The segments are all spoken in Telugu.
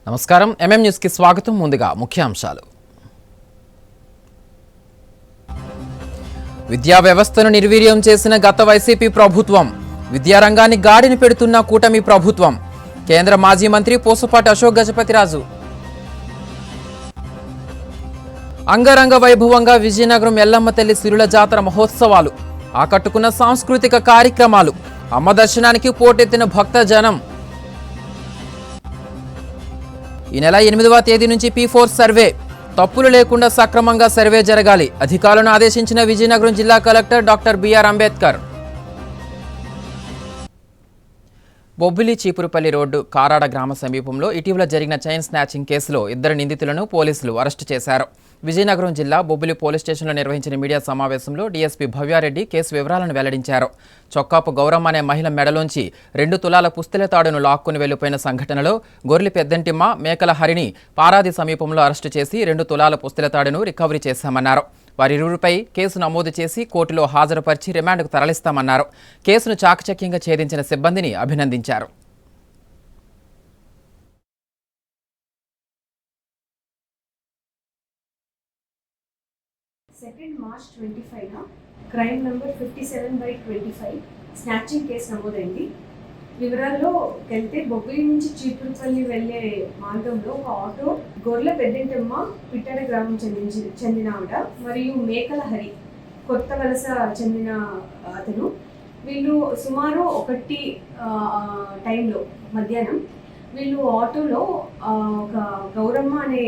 నమస్కారం ఎంఎం న్యూస్ కి స్వాగతం. ముందుగా ముఖ్యాంశాలు. విద్యా వ్యవస్థను నిర్వీర్యం చేసిన గత వైసీపీ ప్రభుత్వం, విద్యారంగాన్ని గాడిని పెడుతున్న కూటమి ప్రభుత్వం. కేంద్ర మాజీ మంత్రి పూసపాటి అశోక్ గజపతిరాజు. అంగరంగ వైభవంగా విజయనగరం ఎల్లమ్మ తల్లి సిరుల జాతర మహోత్సవాలు, ఆకట్టుకున్న సాంస్కృతిక కార్యక్రమాలు, అమ్మ దర్శనానికి పోటెత్తిన భక్త జనం. ఈ నెల 8వ తేదీ నుంచి P4 సర్వే, తప్పులు లేకుండా సక్రమంగా సర్వే జరగాలి, అధికారులను ఆదేశించిన విజయనగరం జిల్లా collector doctor B R Ambedkar. Bobbili Cheepurupalli road Karada గ్రామ సమీపంలో ఇటీవల జరిగిన చైన్ స్నాచింగ్ కేసులో 2 నిందితులను పోలీసులు అరెస్టు చేశారు. విజయనగరం జిల్లా బొబ్బిలి పోలీస్ స్టేషన్లో నిర్వహించిన మీడియా సమావేశంలో డీఎస్పీ భవ్యారెడ్డి కేసు వివరాలను వెల్లడించారు. చొక్కాపు గౌరమ్మ అనే మహిళ మెడలోంచి 2 తులాల పుస్తెల తాడును లాక్కుని వెళ్లిపోయిన సంఘటనలో గొర్రెలి పెద్దంటిమ్మ, మేకల హరిని పారాది సమీపంలో అరెస్టు చేసి 2 తులాల పుస్తెల తాడును రికవరీ చేశామన్నారు. వారిరువురిపై కేసు నమోదు చేసి కోర్టులో హాజరుపరిచి రిమాండ్కు తరలిస్తామన్నారు. కేసును చాకచక్యంగా ఛేదించిన సిబ్బందిని అభినందించారు. March 25 crime number 57/25 snatching case నమోదైంది. వివరాల్లో వెళ్తే బొబ్బిలి నుంచి చీపురుపల్లి వెళ్లే మార్గంలో ఒక ఆటో గొర్రెల పెద్దంటమ్మ పిట్టడ గ్రామం చెందిన ఆవిడ మరియు మేకల హరి కొత్త వలస చెందిన అతను, వీళ్ళు సుమారు 1 టైంలో మధ్యాహ్నం వీళ్ళు ఆటోలో ఒక గౌరమ్మ అనే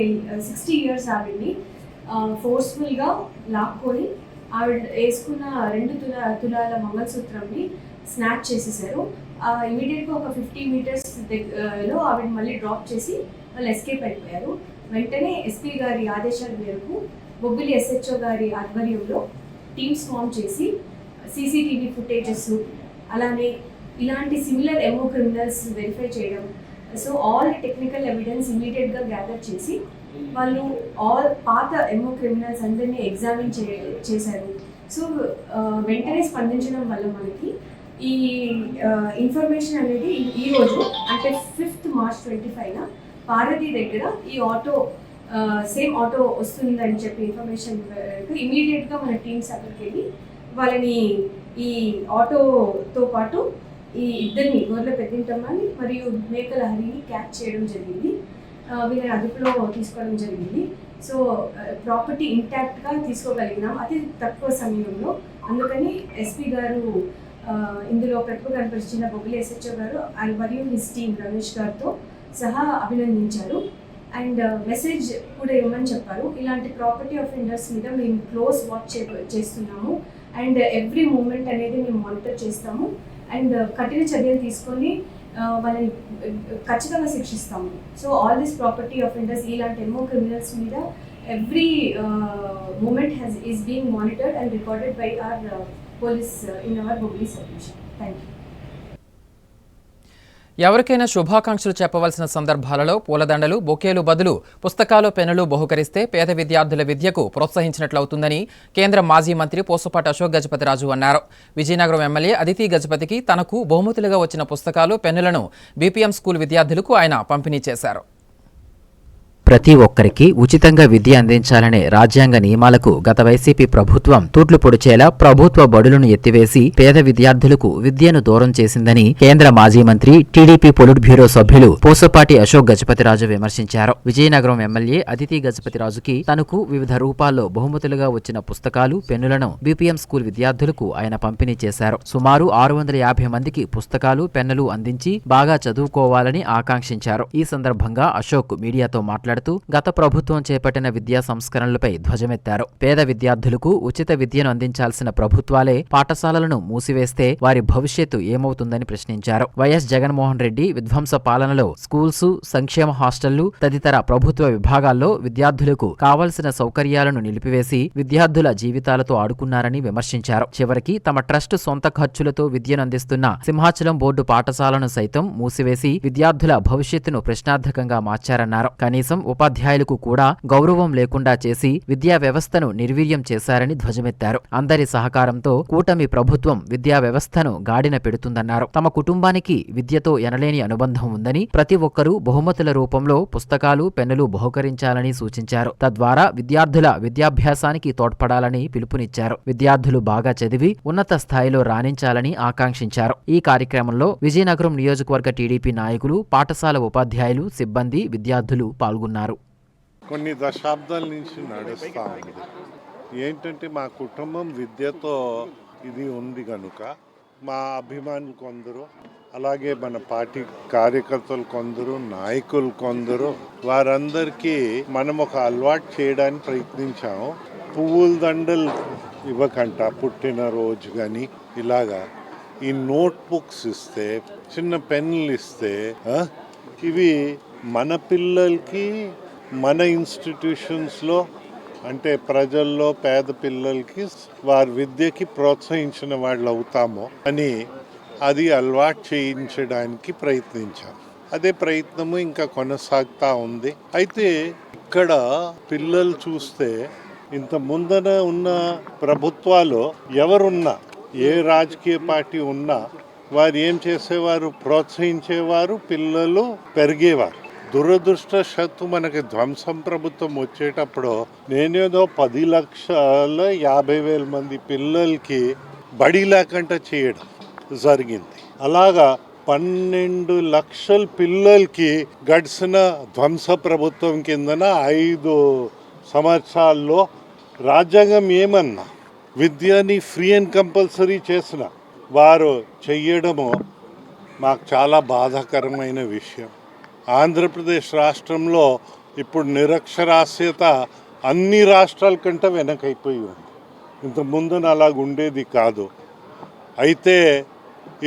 60 years ఆవిడ్ని ఫోర్స్ఫుల్గా లాక్కొని ఆవిడ వేసుకున్న 2 తులాల మంగళసూత్రంని స్నాచ్ చేసేసారు. ఇమీడియట్గా ఒక 50 meters లో ఆవిడ మళ్ళీ డ్రాప్ చేసి వాళ్ళు ఎస్కేప్ అయిపోయారు. వెంటనే ఎస్పీ గారి ఆదేశాల మేరకు బొబ్బిలి SHO గారి ఆధ్వర్యంలో టీమ్స్ ఫామ్ చేసి CCTV ఫుటేజెస్, అలానే ఇలాంటి సిమిలర్ MO క్రిమినల్స్ వెరిఫై చేయడం, సో ఆల్ టెక్నికల్ ఎవిడెన్స్ ఇమీడియట్గా గ్యాదర్ చేసి వాళ్ళు ఆల్ పాత MO క్రిమినల్స్ అందరినీ ఎగ్జామిన్ చేశారు. సో వెంటనే స్పందించడం వల్ల మనకి ఈ ఇన్ఫర్మేషన్ అనేది ఈరోజు అంటే 5th March 25 పారదీ దగ్గర ఈ ఆటో సేమ్ ఆటో వస్తుందని చెప్పి ఇన్ఫర్మేషన్ ఇమీడియట్గా మన టీమ్స్ అక్కడికి వెళ్ళి వాళ్ళని ఈ ఆటోతో పాటు ఈ 2 గొర్రెల పెద్దంటమ్మని మరియు మేకల హరిని క్యాచ్ చేయడం జరిగింది. వీళ్ళని అదుపులో తీసుకోవడం జరిగింది. సో ప్రాపర్టీ ఇంటాక్ట్గా తీసుకోగలిగినాం అతి తక్కువ సమయంలో. అందుకని ఎస్పీ గారు ఇందులో ప్రతిభ కనపరిచిన బొబ్బిలి SHO గారు మరియు హిస్ టీమ్ రమేష్ గారితో సహా అభినందించారు. అండ్ మెసేజ్ కూడా ఇవ్వమని చెప్పారు. ఇలాంటి ప్రాపర్టీ ఆఫెండర్స్ మీద మేము క్లోజ్ వాచ్ చేస్తున్నాము అండ్ ఎవ్రీ మూమెంట్ అనేది మేము మానిటర్ చేస్తాము అండ్ కఠిన చర్యలు తీసుకొని వాళ్ళని ఖచ్చితంగా శిక్షిస్తాము. So all this property offenders ఇలాంటి MO క్రిమినల్స్ మీద every moment is being monitored and recorded by our police in our Bobbili sub division. Thank you. ఎవరికైనా శుభాకాంక్షలు చెప్పవలసిన సందర్భాలలో పూలదండలు, బొకేలు బదులు పుస్తకాలు, పెన్నులు బహుకరిస్తే పేద విద్యార్థుల విద్యకు ప్రోత్సహించినట్లవుతుందని కేంద్ర మాజీ మంత్రి పూసపాటి అశోక్ గజపతిరాజు అన్నారు. విజయనగరం ఎమ్మెల్యే అదితి గజపతికి తనకు బహుమతులుగా వచ్చిన పుస్తకాలు, పెన్నులను BPM స్కూల్ విద్యార్థులకు ఆయన పంపిణీ చేశారు. ప్రతి ఒక్కరికి ఉచితంగా విద్య అందించాలనే రాజ్యాంగ నియమాలకు గత వైసీపీ ప్రభుత్వం తూట్లు పొడిచేలా ప్రభుత్వ బడులను ఎత్తివేసి పేద విద్యార్థులకు విద్యను దూరం చేసిందని కేంద్ర మాజీ మంత్రి టీడీపీ పొలిట్ బ్యూరో సభ్యులు పూసపాటి అశోక్ గజపతిరాజు విమర్శించారు. విజయనగరం ఎమ్మెల్యే అదితి గజపతిరాజుకి తనకు వివిధ రూపాల్లో బహుమతులుగా వచ్చిన పుస్తకాలు, పెన్నులను BPM స్కూల్ విద్యార్థులకు ఆయన పంపిణీ చేశారు. సుమారు 650 మందికి పుస్తకాలు, పెన్నులు అందించి బాగా చదువుకోవాలని ఆకాంక్షించారు. ఈ సందర్భంగా అశోక్ మీడియాతో మాట్లాడుతూ గత ప్రభుత్వం చేపట్టిన విద్యా సంస్కరణలపై ధ్వజమెత్తారు. పేద విద్యార్థులకు ఉచిత విద్యను అందించాల్సిన ప్రభుత్వాలే పాఠశాలలను మూసివేస్తే వారి భవిష్యత్తు ఏమవుతుందని ప్రశ్నించారు. వైఎస్ జగన్మోహన్ రెడ్డి విధ్వంస పాలనలో స్కూల్స్, సంక్షేమ హాస్టళ్లు తదితర ప్రభుత్వ విభాగాల్లో విద్యార్థులకు కావలసిన సౌకర్యాలను నిలిపివేసి విద్యార్థుల జీవితాలతో ఆడుకున్నారని విమర్శించారు. చివరికి తమ ట్రస్ట్ సొంత ఖర్చులతో విద్యను అందిస్తున్న సింహాచలం బోర్డు పాఠశాలను సైతం మూసివేసి విద్యార్థుల భవిష్యత్తును ప్రశ్నార్థకంగా మార్చారన్నారు. కనీసం ఉపాధ్యాయులకు కూడా గౌరవం లేకుండా చేసి విద్యా వ్యవస్థను నిర్వీర్యం చేశారని ధ్వజమెత్తారు. అందరి సహకారంతో కూటమి ప్రభుత్వం విద్యా వ్యవస్థను గాడిన పెడుతుందన్నారు. తమ కుటుంబానికి విద్యతో ఎనలేని అనుబంధం ఉందని, ప్రతి ఒక్కరూ బహుమతుల రూపంలో పుస్తకాలు, పెన్నులు బహుకరించాలని సూచించారు. తద్వారా విద్యార్థుల విద్యాభ్యాసానికి తోడ్పడాలని పిలుపునిచ్చారు. విద్యార్థులు బాగా చదివి ఉన్నత స్థాయిలో రాణించాలని ఆకాంక్షించారు. ఈ కార్యక్రమంలో విజయనగరం నియోజకవర్గ టీడీపీ నాయకులు, పాఠశాల ఉపాధ్యాయులు, సిబ్బంది, విద్యార్థులు పాల్గొన్నారు. కొన్ని దశాబ్దాల నుంచి నడుస్తూ ఉంది. ఏంటంటే మా కుటుంబం విద్యతో ఇది ఉంది కనుక మా అభిమానులు కొందరు, అలాగే మన పార్టీ కార్యకర్తలు కొందరు, నాయకులు కొందరు, వారందరికీ మనం ఒక అలవాటు చేయడానికి ప్రయత్నించాము. పువ్వుల దండలు ఇవ్వకంట పుట్టినరోజు కానీ ఇలాగా ఈ నోట్ బుక్స్ ఇస్తే, చిన్న పెన్నులు ఇస్తే ఇవి మన పిల్లలకి మన ఇన్స్టిట్యూషన్స్లో అంటే ప్రజల్లో పేద పిల్లలకి వారి విద్యకి ప్రోత్సహించిన వాళ్ళు అవుతామో అని అది అలవాటు చేయించడానికి ప్రయత్నించాం. అదే ప్రయత్నము ఇంకా కొనసాగుతూ ఉంది. అయితే ఇక్కడ పిల్లలు చూస్తే ఇంత ముందర ఉన్న ప్రభుత్వాలు ఎవరున్నా, ఏ రాజకీయ పార్టీ ఉన్నా వారు ఏం చేసేవారు, ప్రోత్సహించేవారు, పిల్లలు పెరిగేవారు. దురదృష్టవశాత్తు మనకి ధ్వంసం ప్రభుత్వం వచ్చేటప్పుడు నేనేదో 10,50,000 మంది పిల్లలకి బడి లేకుండా చేయడం జరిగింది. అలాగా 12 లక్షల పిల్లలకి గడిచిన ధ్వంస ప్రభుత్వం కిందన 5 సంవత్సరాల్లో రాజ్యాంగం ఏమన్నా విద్యని ఫ్రీ అండ్ కంపల్సరీ చేసిన వారు చెయ్యడము మాకు చాలా బాధాకరమైన విషయం. ఆంధ్రప్రదేశ్ రాష్ట్రంలో ఇప్పుడు నిరక్షరాస్యత అన్ని రాష్ట్రాల కంటే వెనకైపోయి ఉంది. ఇంత ముందున అలాగ ఉండేది కాదు. అయితే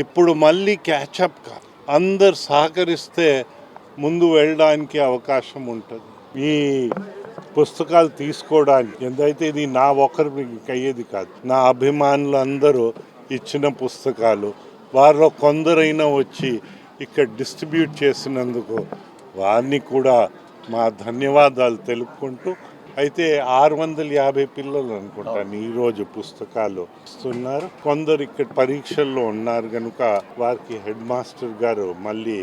ఇప్పుడు మళ్ళీ క్యాచప్ కాదు, అందరు సహకరిస్తే ముందు వెళ్ళడానికి అవకాశం ఉంటుంది. ఈ పుస్తకాలు తీసుకోవడానికి ఎంతైతే ఇది నా ఒకరికి అయ్యేది కాదు, నా అభిమానులు అందరూ ఇచ్చిన పుస్తకాలు వారిలో కొందరైనా వచ్చి ఇక్కడ డిస్ట్రిబ్యూట్ చేసినందుకు వారిని కూడా మా ధన్యవాదాలు తెలుపుకుంటూ, అయితే 650 పిల్లలు అనుకుంటాను ఈరోజు పుస్తకాలు ఇస్తున్నారు. కొందరు ఇక్కడ పరీక్షల్లో ఉన్నారు కనుక వారికి హెడ్ మాస్టర్ గారు మళ్ళీ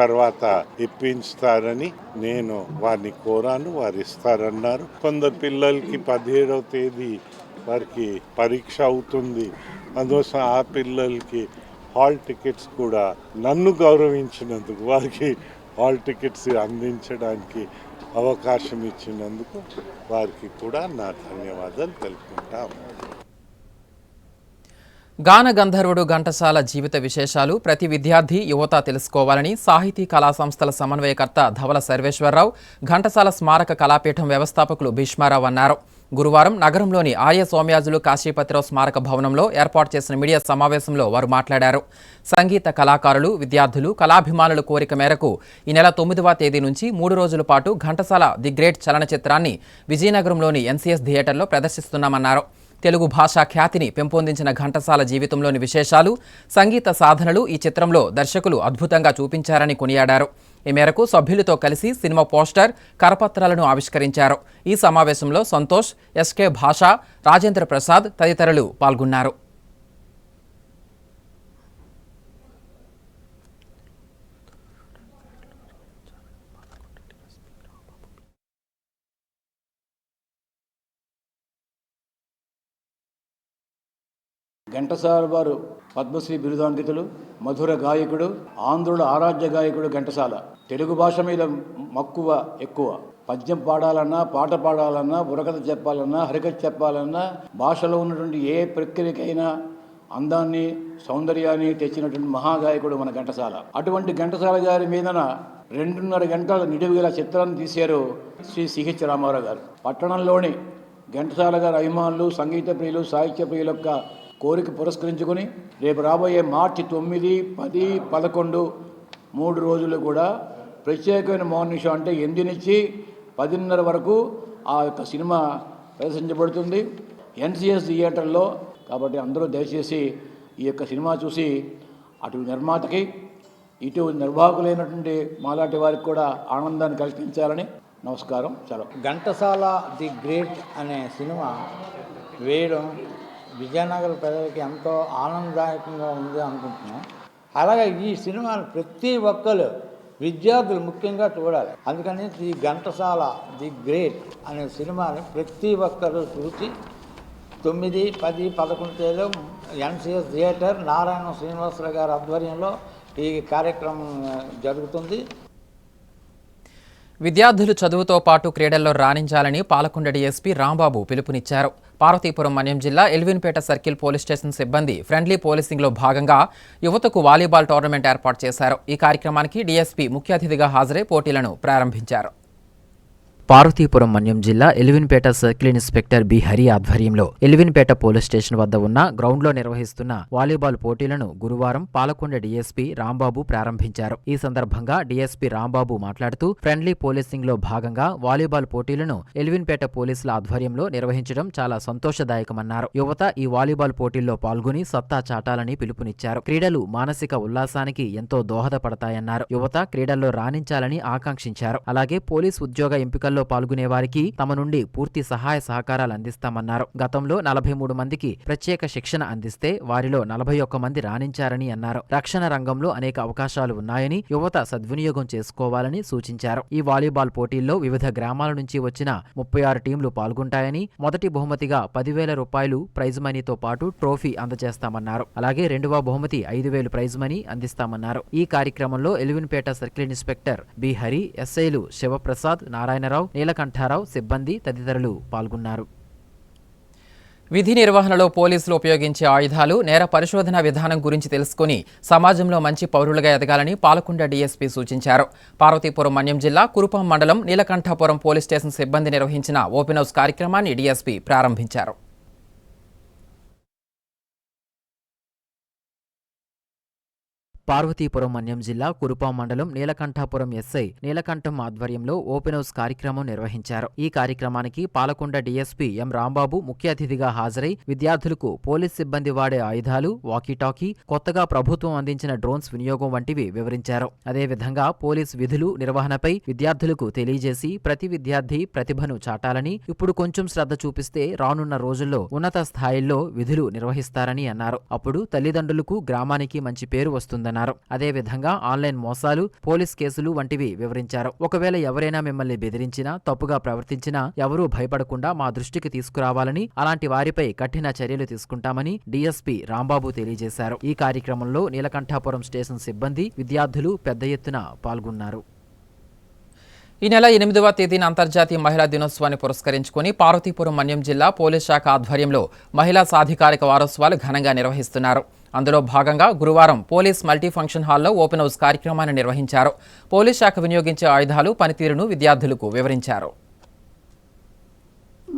తర్వాత ఇప్పించుతారని నేను వారిని కోరాను, వారు ఇస్తారన్నారు. కొందరు పిల్లలకి 17వ తేదీ వారికి పరీక్ష అవుతుంది, అందుకోసం ఆ పిల్లలకి హాల్ టికెట్స్ కూడా నన్ను గౌరవించినందుకు వారికి హాల్ టికెట్స్ అందించడానికి అవకాశం ఇచ్చినందుకు వారికి కూడా నా ధన్యవాదాలు తెలుపుకుంటాము. గాన గంధర్వుడు ఘంటసాల జీవిత విశేషాలు ప్రతి విద్యార్థి, యువత తెలుసుకోవాలని సాహితీ కళా సంస్థల సమన్వయకర్త ధవల సర్వేశ్వరరావు, ఘంటసాల స్మారక కళాపీఠం వ్యవస్థాపకులు భీష్మారావు అన్నారు. గురువారం నగరంలోని ఆర్య సోమయాజులు కాశీపతిరావు స్మారక భవనంలో ఏర్పాటు చేసిన మీడియా సమావేశంలో వారు మాట్లాడారు. సంగీత కళాకారులు, విద్యార్థులు, కళాభిమానుల కోరిక మేరకు ఈ నెల 9వ తేదీ నుంచి 3 రోజుల పాటు ఘంటసాల ది గ్రేట్ చలనచిత్రాన్ని విజయనగరంలోని ఎన్సీఎస్ థియేటర్లో ప్రదర్శిస్తున్నామన్నారు. తెలుగు భాషా ఖ్యాతిని పెంపొందించిన ఘంటసాల జీవితంలోని విశేషాలు, సంగీత సాధనలు ఈ చిత్రంలో దర్శకులు అద్భుతంగా చూపించారని కొనియాడారు. ఈ మేరకు సభ్యులతో కలిసి సినిమా పోస్టర్, కరపత్రాలను ఆవిష్కరించారు. ఈ సమావేశంలో సంతోష్, ఎస్కే భాష, రాజేంద్ర ప్రసాద్ తదితరులు పాల్గొన్నారు. ఘంటసాల వారు పద్మశ్రీ బిరుదాంకితులు, మధుర గాయకుడు, ఆంధ్రుల ఆరాధ్య గాయకుడు ఘంటసాల. తెలుగు భాష మీద మక్కువ ఎక్కువ. పద్యం పాడాలన్నా, పాట పాడాలన్నా, బుర్రకథ చెప్పాలన్నా, హరికథ చెప్పాలన్నా, భాషలో ఉన్నటువంటి ఏ ప్రక్రియకైనా అందాన్ని, సౌందర్యాన్ని తెచ్చినటువంటి మహాగాయకుడు మన ఘంటసాల. అటువంటి ఘంటసాల గారి మీదన 2.5 గంటల నిడివిగల చిత్రాన్ని తీశారు శ్రీ సిహెచ్ రామారావు గారు. పట్టణంలోని ఘంటసాల గారి అభిమానులు, సంగీత ప్రియులు, సాహిత్య ప్రియుల యొక్క కోరిక పురస్కరించుకొని రేపు రాబోయే మార్చి 9, 10, 11 3 రోజులు కూడా ప్రత్యేకమైన మార్నింగ్ షో అంటే 8 నుంచి 10:30 వరకు ఆ యొక్క సినిమా ప్రదర్శించబడుతుంది ఎన్సీఎస్ థియేటర్లో. కాబట్టి అందరూ దయచేసి ఈ యొక్క సినిమా చూసి అటు నిర్మాతకి, ఇటు నిర్వాహకులైనటువంటి మాలాంటి వారికి కూడా ఆనందాన్ని కల్పించాలని నమస్కారం, సెలవు. ఘంటసాల ది గ్రేట్ అనే సినిమా వేయడం విజయనగర ప్రజలకి ఎంతో ఆనందదాయకంగా ఉంది అనుకుంటున్నాం. అలాగే ఈ సినిమాను ప్రతి ఒక్కరు విద్యార్థులు ముఖ్యంగా చూడాలి. అందుకని ఈ ఘంటసాల ది గ్రేట్ అనే సినిమాని ప్రతి ఒక్కరు చూసి 9, 10, 11 తేదీలో ఎన్సిఎస్ థియేటర్ నారాయణ శ్రీనివాసరావు గారి ఆధ్వర్యంలో ఈ కార్యక్రమం జరుగుతుంది. విద్యార్థులు చదువుతో పాటు క్రీడల్లో రాణించాలని పాలకొండ డీఎస్పీ రాంబాబు పిలుపునిచ్చారు. పార్వతీపురం మన్యం జిల్లా ఎల్విన్పేట సర్కిల్ పోలీస్ స్టేషన్ సిబ్బంది ఫ్రెండ్లీ పోలీసింగ్లో భాగంగా యువతకు వాలీబాల్ టోర్నమెంట్ ఏర్పాటు చేశారు. ఈ కార్యక్రమానికి డీఎస్పీ ముఖ్య అతిథిగా హాజరై పోటీలను ప్రారంభించారు. పార్వతీపురం మన్యం జిల్లా Elwinpeta circle inspector B Hari ఆధ్వర్యంలో ఎలివిన్పేట పోలీస్ స్టేషన్ వద్ద ఉన్న గ్రౌండ్లో నిర్వహిస్తున్న వాలీబాల్ పోటీలను గురువారం పాలకొండ డీఎస్పీ రాంబాబు ప్రారంభించారు. ఈ సందర్భంగా డీఎస్పీ రాంబాబు మాట్లాడుతూ ఫ్రెండ్లీ పోలీసింగ్ లో భాగంగా వాలీబాల్ పోటీలను ఎలివిన్పేట పోలీసుల ఆధ్వర్యంలో నిర్వహించడం చాలా సంతోషదాయకమన్నారు. యువత ఈ వాలీబాల్ పోటీల్లో పాల్గొని సత్తా చాటాలని పిలుపునిచ్చారు. క్రీడలు మానసిక ఉల్లాసానికి ఎంతో దోహదపడతాయన్నారు. యువత క్రీడల్లో రాణించాలని ఆకాంక్షించారు. అలాగే పోలీస్ ఉద్యోగ ఎంపికల్లో పాల్గొనే వారికి తమ నుండి పూర్తి సహాయ సహకారాలు అందిస్తామన్నారు. గతంలో 43 మందికి ప్రత్యేక శిక్షణ అందిస్తే వారిలో 41 మంది రాణించారని అన్నారు. రక్షణ రంగంలో అనేక అవకాశాలు ఉన్నాయని యువత సద్వినియోగం చేసుకోవాలని సూచించారు. ఈ వాలీబాల్ పోటీల్లో వివిధ గ్రామాల నుంచి వచ్చిన 36 టీంలు పాల్గొంటాయని, మొదటి బహుమతిగా 10,000 రూపాయలు ప్రైజ్ మనీతో పాటు ట్రోఫీ అందజేస్తామన్నారు. అలాగే రెండవ బహుమతి 5,000 ప్రైజ్ మనీ అందిస్తామన్నారు. ఈ కార్యక్రమంలో Elwinpeta circle inspector B Hari, ఎస్ఐలు శివప్రసాద్, నారాయణరావు, నీలకంఠారావు, సిబ్బంది తదితరులు పాల్గొన్నారు. విధి నిర్వహణలో పోలీసులు ఉపయోగించే ఆయుధాలు, నేర పరిశోధన విధానం గురించి తెలుసుకుని సమాజంలో మంచి పౌరులుగా ఎదగాలని పాలకొండ డీఎస్పీ సూచించారు. పార్వతీపురం మన్యం జిల్లా కురుపాం మండలం నీలకంఠాపురం పోలీస్ స్టేషన్ సిబ్బంది నిర్వహించిన ఓపెన్ హౌస్ కార్యక్రమాన్ని డీఎస్పీ ప్రారంభించారు. పార్వతీపురం మన్యం జిల్లా కురుపాం మండలం నీలకంఠాపురం ఎస్ఐ నీలకంఠం ఆధ్వర్యంలో ఓపెన్ హౌస్ కార్యక్రమం నిర్వహించారు. ఈ కార్యక్రమానికి పాలకొండ డీఎస్పీ ఎం రాంబాబు ముఖ్య అతిథిగా హాజరై విద్యార్థులకు పోలీస్ సిబ్బంది వాడే ఆయుధాలు, వాకీటాకీ, కొత్తగా ప్రభుత్వం అందించిన డ్రోన్స్ వినియోగం వంటివి వివరించారు. అదేవిధంగా పోలీస్ విధులు నిర్వహణపై విద్యార్థులకు తెలియజేసి ప్రతి విద్యార్థి ప్రతిభను చాటాలని, ఇప్పుడు కొంచెం శ్రద్ధ చూపిస్తే రానున్న రోజుల్లో ఉన్నత స్థాయిల్లో విధులు నిర్వహిస్తారని అన్నారు. అప్పుడు తల్లిదండ్రులకు, గ్రామానికి మంచి పేరు వస్తుందన్నారు. అదేవిధంగా ఆన్లైన్ మోసాలు, పోలీస్ కేసులు వంటివి వివరించారు. ఒకవేళ ఎవరైనా మిమ్మల్ని బెదిరించినా, తప్పుగా ప్రవర్తించినా ఎవరూ భయపడకుండా మా దృష్టికి తీసుకురావాలని, అలాంటి వారిపై కఠిన చర్యలు తీసుకుంటామని డీఎస్పీ రాంబాబు తెలియజేశారు. ఈ కార్యక్రమంలో నీలకంఠాపురం స్టేషన్ సిబ్బంది, విద్యార్థులు పెద్ద ఎత్తున పాల్గొన్నారు. ఈ నెల 8వ తేదీన అంతర్జాతీయ మహిళా దినోత్సవాన్ని పురస్కరించుకుని పార్వతీపురం మన్యం జిల్లా పోలీస్ శాఖ ఆధ్వర్యంలో మహిళా సాధికారిక వారోత్సవాలు ఘనంగా నిర్వహిస్తున్నారు. అందులో భాగంగా గురువారం పోలీస్ మల్టీ ఫంక్షన్ హాల్లో ఓపెన్ హౌస్ కార్యక్రమాన్ని నిర్వహించారు. పోలీస్ శాఖ వినియోగించే ఆయుధాలు, పనితీరును విద్యార్థులకు వివరించారు.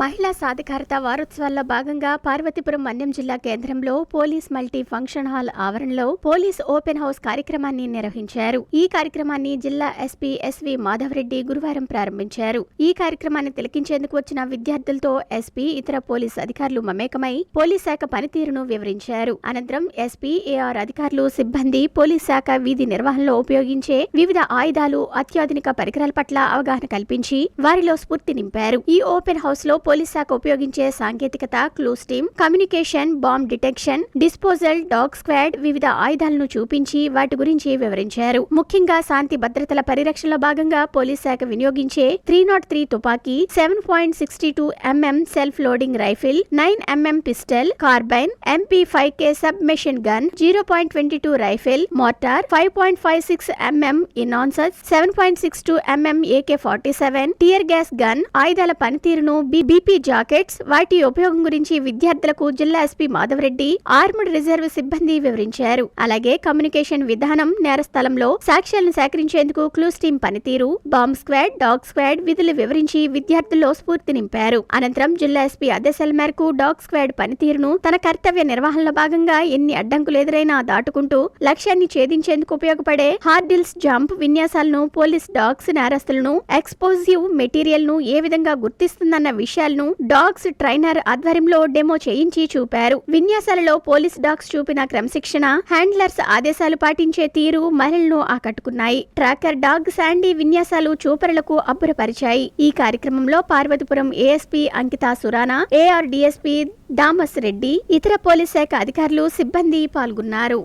మహిళా సాధికారత వారోత్సవాల్లో భాగంగా పార్వతీపురం మన్యం జిల్లా కేంద్రంలో పోలీస్ మల్టీ ఫంక్షన్ హాల్ ఆవరణలో పోలీస్ ఓపెన్ హౌస్ కార్యక్రమాన్ని నిర్వహించారు. ఈ కార్యక్రమాన్ని జిల్లా ఎస్పీ ఎస్వి మాధవరెడ్డి గురువారం ప్రారంభించారు. ఈ కార్యక్రమాన్ని తిలకించేందుకు వచ్చిన విద్యార్థులతో ఎస్పీ, ఇతర పోలీస్ అధికారులు మమేకమై పోలీస్ శాఖ పనితీరును వివరించారు. అనంతరం ఎస్పీ, ఏఆర్ అధికారులు, సిబ్బంది పోలీస్ శాఖ విధి నిర్వహణలో ఉపయోగించే వివిధ ఆయుధాలు, అత్యాధునిక పరికరాల పట్ల అవగాహన కల్పించి వారిలో స్ఫూర్తి నింపారు. ఈ ఓపెన్ హౌస్ లో పోలీస్ శాఖ ఉపయోగించే సాంకేతికత, clues team, communication, bomb detection, disposal, dog squad, వివిధ ఆయుధాలను చూపించి వాటి గురించి వివరించారు. ముఖ్యంగా శాంతి భద్రతల పరిరక్షణలో భాగంగా పోలీస్ శాఖ వినియోగించే 303 తుపాకీ, 7.62 mm self loading rifle, 9 mm pistol, carbine, MP5K sub machine gun, 0.22 rifle, mortar, 5.56 mm INSAS, 7.62 mm AK-47, tear gas gun, ఆయుధాల పనితీరును, బీపీ జాకెట్స్, వాటి ఉపయోగం గురించి విద్యార్థులకు జిల్లా ఎస్పీ మాధవరెడ్డి, ఆర్మడ్ రిజర్వ్ సిబ్బంది వివరించారు. అలాగే కమ్యూనికేషన్ విధానం, నేరస్థలంలో సాక్ష్యాలను సేకరించేందుకు క్లూస్ టీం పనితీరు, బాంబ్ స్క్వాడ్, డాగ్ స్క్వాడ్ విధులు వివరించి విద్యార్థుల్లో స్ఫూర్తి నింపారు. అనంతరం జిల్లా ఎస్పీ ఆదేశాల మేరకు డాగ్ స్క్వాడ్ పనితీరును తన కర్తవ్య నిర్వహణలో భాగంగా ఎన్ని అడ్డంకులు ఎదురైనా దాటుకుంటూ లక్ష్యాన్ని ఛేదించేందుకు ఉపయోగపడే హార్డిల్స్ జంప్ విన్యాసాలను, పోలీస్ డాగ్స్ నేరస్తులను, ఎక్స్ప్లోజివ్ మెటీరియల్ ను ఏ విధంగా గుర్తిస్తుందన్న విషయాలు విన్యాసాలను డాగ్స్ ట్రైనర్ ఆధ్వర్యంలో డెమో చేయించి చూపారు. విన్యాసాలలో పోలీస్ డాగ్స్ చూపిన క్రమశిక్షణ, హ్యాండ్లర్స్ ఆదేశాలు పాటించే తీరు మహిళలను ఆకట్టుకున్నాయి. ట్రాకర్ డాగ్ శాండీ విన్యాసాలు చూపరులకు అబ్బురపరిచాయి. ఈ కార్యక్రమంలో Parvathipuram ASP Ankita Surana, AR DSP Damas Reddy, ఇతర పోలీస్ శాఖ అధికారులు, సిబ్బంది పాల్గొన్నారు.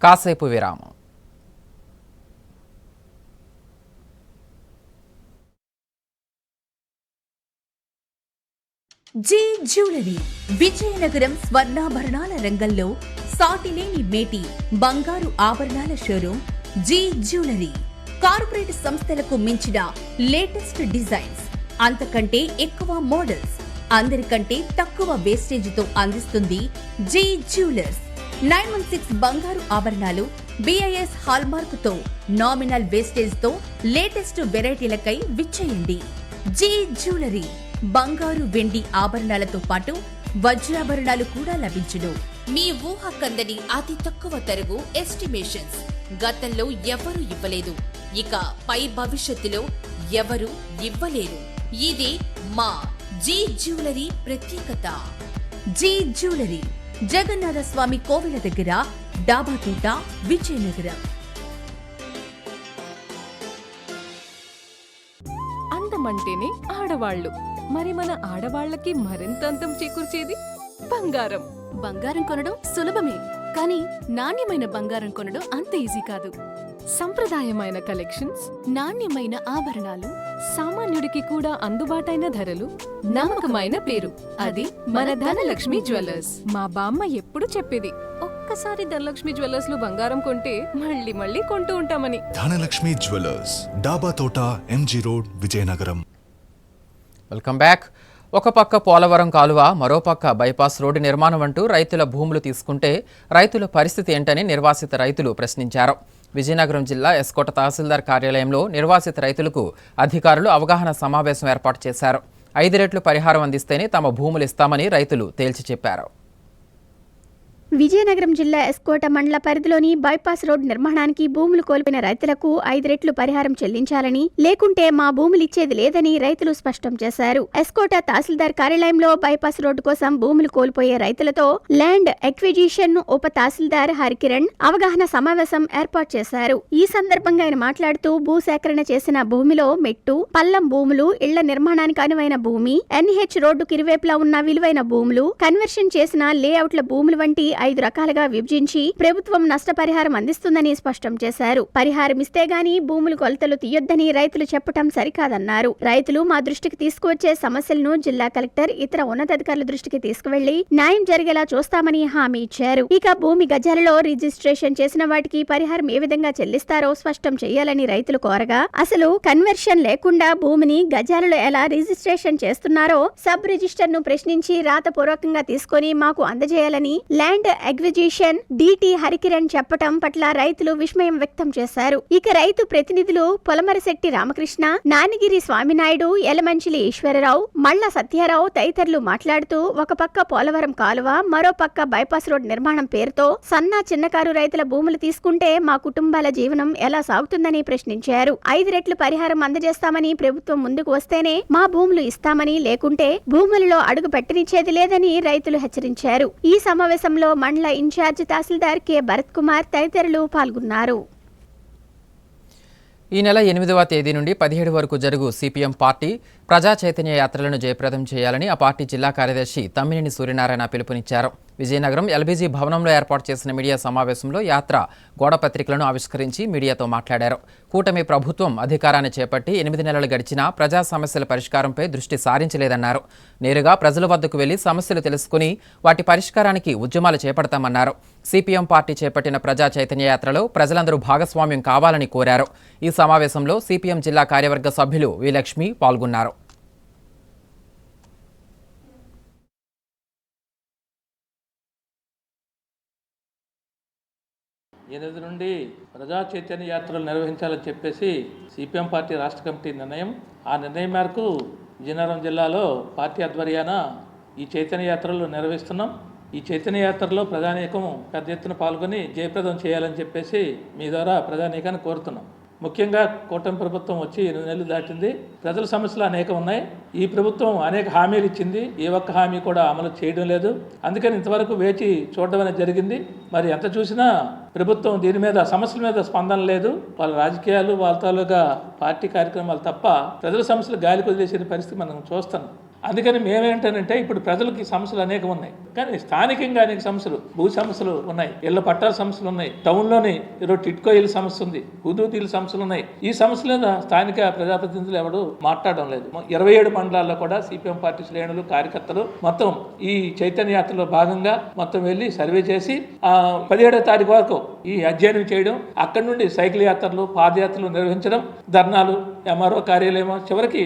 కాసేపు విరామం. జే జ్యువెలరీ విజయనగరం స్వర్ణాభరణాల రంగంలో సాటిలేని మేటి బంగారు ఆభరణాల షోరూం జే జ్యువెలరీ. కార్పొరేట్ సంస్థలకు మించిన లేటెస్ట్ డిజైన్స్, అంతకంటే ఎక్కువ మోడల్స్, అందరికంటే తక్కువ వేస్టేజీతో అందిస్తుంది జే జ్యువెలర్స్. 916 బంగారు ఆభరణాలు BIS హాల్మార్క్ తో నామినల్ వేస్టేజ్ తో లేటెస్ట్ వెరైటీలకై విచ్చేయండి. జే జ్యువెలరీ బంగారు వెండి ఆభరణాలతో పాటు వజ్రాభరణాలు కూడా లభించును. మీ ఊహ కందని అతి తక్కువ తరుగు ఎస్టిమేషన్స్ గతంలో ఎవరూ ఇవ్వలేదు, ఇక పై భవిష్యత్తులో ఎవరు ఇవ్వలేరు. ఇది మా జీ జ్యువెలరీ ప్రత్యేకత. జీ జ్యువెలరీ జగన్నాథ స్వామి కోవిల దగ్గర, డాబాతోట, విజయనగరం. అందమంటేనే ఆడవాళ్లు, మరి మన ఆడవాళ్లకి మరింత అందం చేకూర్చేది బంగారం. బంగారం కొనడం సులభమే, కానీ నాణ్యమైన బంగారం కొనడం అంత ఈజీ కాదు. సంప్రదాయమైన కలెక్షన్స్, నాణ్యమైన ఆభరణాలు, సామాన్యుడికి కూడా అందుబాటైన ధరలు, నమ్మకమైన పేరు, అది మన ధనలక్ష్మి జ్యువెలర్స్. మా బామ్మ ఎప్పుడు చెప్పేది, ఒక్కసారి ధనలక్ష్మి జ్యువెలర్స్ లో బంగారం కొంటే మళ్ళీ మళ్ళీ కొంటూ ఉంటామని. ధనలక్ష్మి జ్యువెలర్స్, డాబా తోట, MG road, Vizianagaram. Welcome back. ఒక పక్క పోలవరం కాలువ, మరోపక్క బైపాస్ రోడ్డు నిర్మాణం అంటూ రైతుల భూములు తీసుకుంటే రైతుల పరిస్థితి ఏంటని నిర్వాసిత రైతులు ప్రశ్నించారు. విజయనగరం జిల్లా ఎస్కోట తహసీల్దార్ కార్యాలయంలో నిర్వాసిత రైతులకు అధికారులు అవగాహన సమావేశం ఏర్పాటు చేశారు. 5 రెట్లు పరిహారం అందిస్తేనే తమ భూములు ఇస్తామని రైతులు తేల్చి చెప్పారు. విజయనగరం జిల్లా ఎస్కోట మండల పరిధిలోని బైపాస్ రోడ్ నిర్మాణానికి భూములు కోల్పోయిన రైతులకు 5 రెట్లు పరిహారం చెల్లించాలని, లేకుంటే మా భూములిచ్చేది లేదని రైతులు స్పష్టం చేశారు. ఎస్కోట తహసీల్దార్ కార్యాలయంలో బైపాస్ రోడ్డు కోసం భూములు కోల్పోయే రైతులతో ల్యాండ్ ఎక్విజిషన్ ఉప తహసీల్దార్ హరికిరణ్ అవగాహన సమావేశం ఏర్పాటు చేశారు. ఈ సందర్భంగా ఆయన మాట్లాడుతూ భూసేకరణ చేసిన భూమిలో మెట్టు, పల్లం భూములు, ఇళ్ల నిర్మాణానికి అనువైన భూమి, NH రోడ్డుకు ఇరువైపులా ఉన్న విలువైన భూములు, కన్వర్షన్ చేసిన లేఅవుట్ల భూములు వంటి 5 రకాలుగా విభజించి ప్రభుత్వం నష్టపరిహారం అందిస్తుందని స్పష్టం చేశారు. పరిహారం ఇస్తే గాని భూములు కొలతలు తీయొద్దని రైతులు చెప్పడం సరికాదన్నారు. రైతులు మా దృష్టికి తీసుకువచ్చే సమస్యలను జిల్లా కలెక్టర్, ఇతర ఉన్నతాధికారుల దృష్టికి తీసుకువెళ్లి న్యాయం జరిగేలా చూస్తామని హామీ ఇచ్చారు. ఇక భూమి గజాలలో రిజిస్ట్రేషన్ చేసిన వాటికి పరిహారం ఏ విధంగా చెల్లిస్తారో స్పష్టం చేయాలని రైతులు కోరగా, అసలు కన్వర్షన్ లేకుండా భూమిని గజాలలో ఎలా రిజిస్ట్రేషన్ చేస్తున్నారో సబ్ రిజిస్టర్ ను ప్రశ్నించి రాతపూర్వకంగా తీసుకొని మాకు అందజేయాలని ల్యాండ్ ఎగ్విజిషన్ DT హరికిరణ్ చెప్పటం పట్ల రైతులు విస్మయం వ్యక్తం చేశారు. ఇక రైతు ప్రతినిధులు పొలమరశెట్టి రామకృష్ణ, నానిగిరి స్వామినాయుడు, యలమంచిలి ఈశ్వరరావు, మల్ల సత్యారావు తదితరులు మాట్లాడుతూ ఒక పక్క పోలవరం కాలువ, మరో పక్క బైపాస్ రోడ్ నిర్మాణం పేరుతో సన్న చిన్నకారు రైతుల భూములు తీసుకుంటే మా కుటుంబాల జీవనం ఎలా సాగుతుందని ప్రశ్నించారు. 5 రెట్లు పరిహారం అందజేస్తామని ప్రభుత్వం ముందుకు వస్తేనే మా భూములు ఇస్తామని, లేకుంటే భూములలో అడుగు పెట్టనిచ్చేది లేదని రైతులు హెచ్చరించారు. ఈ సమావేశంలో మండల ఇన్ఛార్జ్ తహసీల్దార్ K. భరత్ కుమార్ తదితరులు పాల్గొన్నారు. ఈ నెల 8వ తేదీ నుండి 17 వరకు జరుగు CPM పార్టీ ప్రజా చైతన్య యాత్రలను జయప్రదం చేయాలని ఆ పార్టీ జిల్లా కార్యదర్శి తమ్మినేని సూర్యనారాయణ పిలుపునిచ్చారు. విజయనగరం LBG భవనంలో ఏర్పాటు చేసిన మీడియా సమావేశంలో యాత్ర గోడపత్రికలను ఆవిష్కరించి మీడియాతో మాట్లాడారు. కూటమి ప్రభుత్వం అధికారాన్ని చేపట్టి 8 నెలలు గడిచినా ప్రజా సమస్యల పరిష్కారంపై దృష్టి సారించలేదన్నారు. నేరుగా ప్రజల వద్దకు వెళ్లి సమస్యలు తెలుసుకుని వాటి పరిష్కారానికి ఉద్యమాలు చేపడతామన్నారు. CPM పార్టీ చేపట్టిన ప్రజా చైతన్య యాత్రలో ప్రజలందరూ భాగస్వామ్యం కావాలని కోరారు. ఈ సమావేశంలో CPM జిల్లా కార్యవర్గ సభ్యులు వి. లక్ష్మి పాల్గొన్నారు. ఎనిమిది నుండి ప్రజా చైతన్య యాత్రలు నిర్వహించాలని చెప్పేసి CPM పార్టీ రాష్ట్ర కమిటీ నిర్ణయం. ఆ నిర్ణయం మేరకు విజయనగరం జిల్లాలో పార్టీ ఆధ్వర్యాన ఈ చైతన్య యాత్రలు నిర్వహిస్తున్నాం. ఈ చైతన్య యాత్రలో ప్రజానీకం పెద్ద ఎత్తున పాల్గొని జయప్రదం చేయాలని చెప్పేసి మీ ద్వారా ప్రజానీకాన్ని కోరుతున్నాం. ముఖ్యంగా కూటమి ప్రభుత్వం వచ్చి 8 నెలలు దాటింది. ప్రజల సమస్యలు అనేక ఉన్నాయి. ఈ ప్రభుత్వం అనేక హామీలు ఇచ్చింది, ఏ ఒక్క హామీ కూడా అమలు చేయడం లేదు. అందుకని ఇంతవరకు వేచి చూడడం అనేది జరిగింది. మరి ఎంత చూసినా ప్రభుత్వం దీని మీద సమస్యల మీద స్పందన లేదు. వాళ్ళ రాజకీయాలు, వాళ్ళ తాలూకా పార్టీ కార్యక్రమాలు తప్ప ప్రజల సమస్యలు గాలికి వదిలేసిన పరిస్థితి మనం చూస్తున్నాం. అందుకని మేమేంటంటే ఇప్పుడు ప్రజలకి సమస్యలు అనేకం ఉన్నాయి, కానీ స్థానికంగా అనేక సమస్యలు, భూ సమస్యలు ఉన్నాయి, ఇళ్ల పట్టాల సమస్యలు ఉన్నాయి, టౌన్లోని ఈరోజు టిట్కో ఇళ్ళ సమస్య ఉంది, హుదూద్ ఇళ్ళ సమస్యలు ఉన్నాయి. ఈ సమస్యల మీద స్థానిక ప్రజాప్రతినిధులు ఎవరు మాట్లాడడం లేదు. 27 మండలాల్లో కూడా సిపిఎం పార్టీ శ్రేణులు, కార్యకర్తలు మొత్తం ఈ చైతన్య యాత్రలో భాగంగా మొత్తం వెళ్ళి సర్వే చేసి 17వ తారీఖు వరకు ఈ అధ్యయనం చేయడం, అక్కడి నుండి సైకిల్ యాత్రలు, పాదయాత్రలు నిర్వహించడం, ధర్నాలు, ఎంఆర్ఓ కార్యాలయం, చివరికి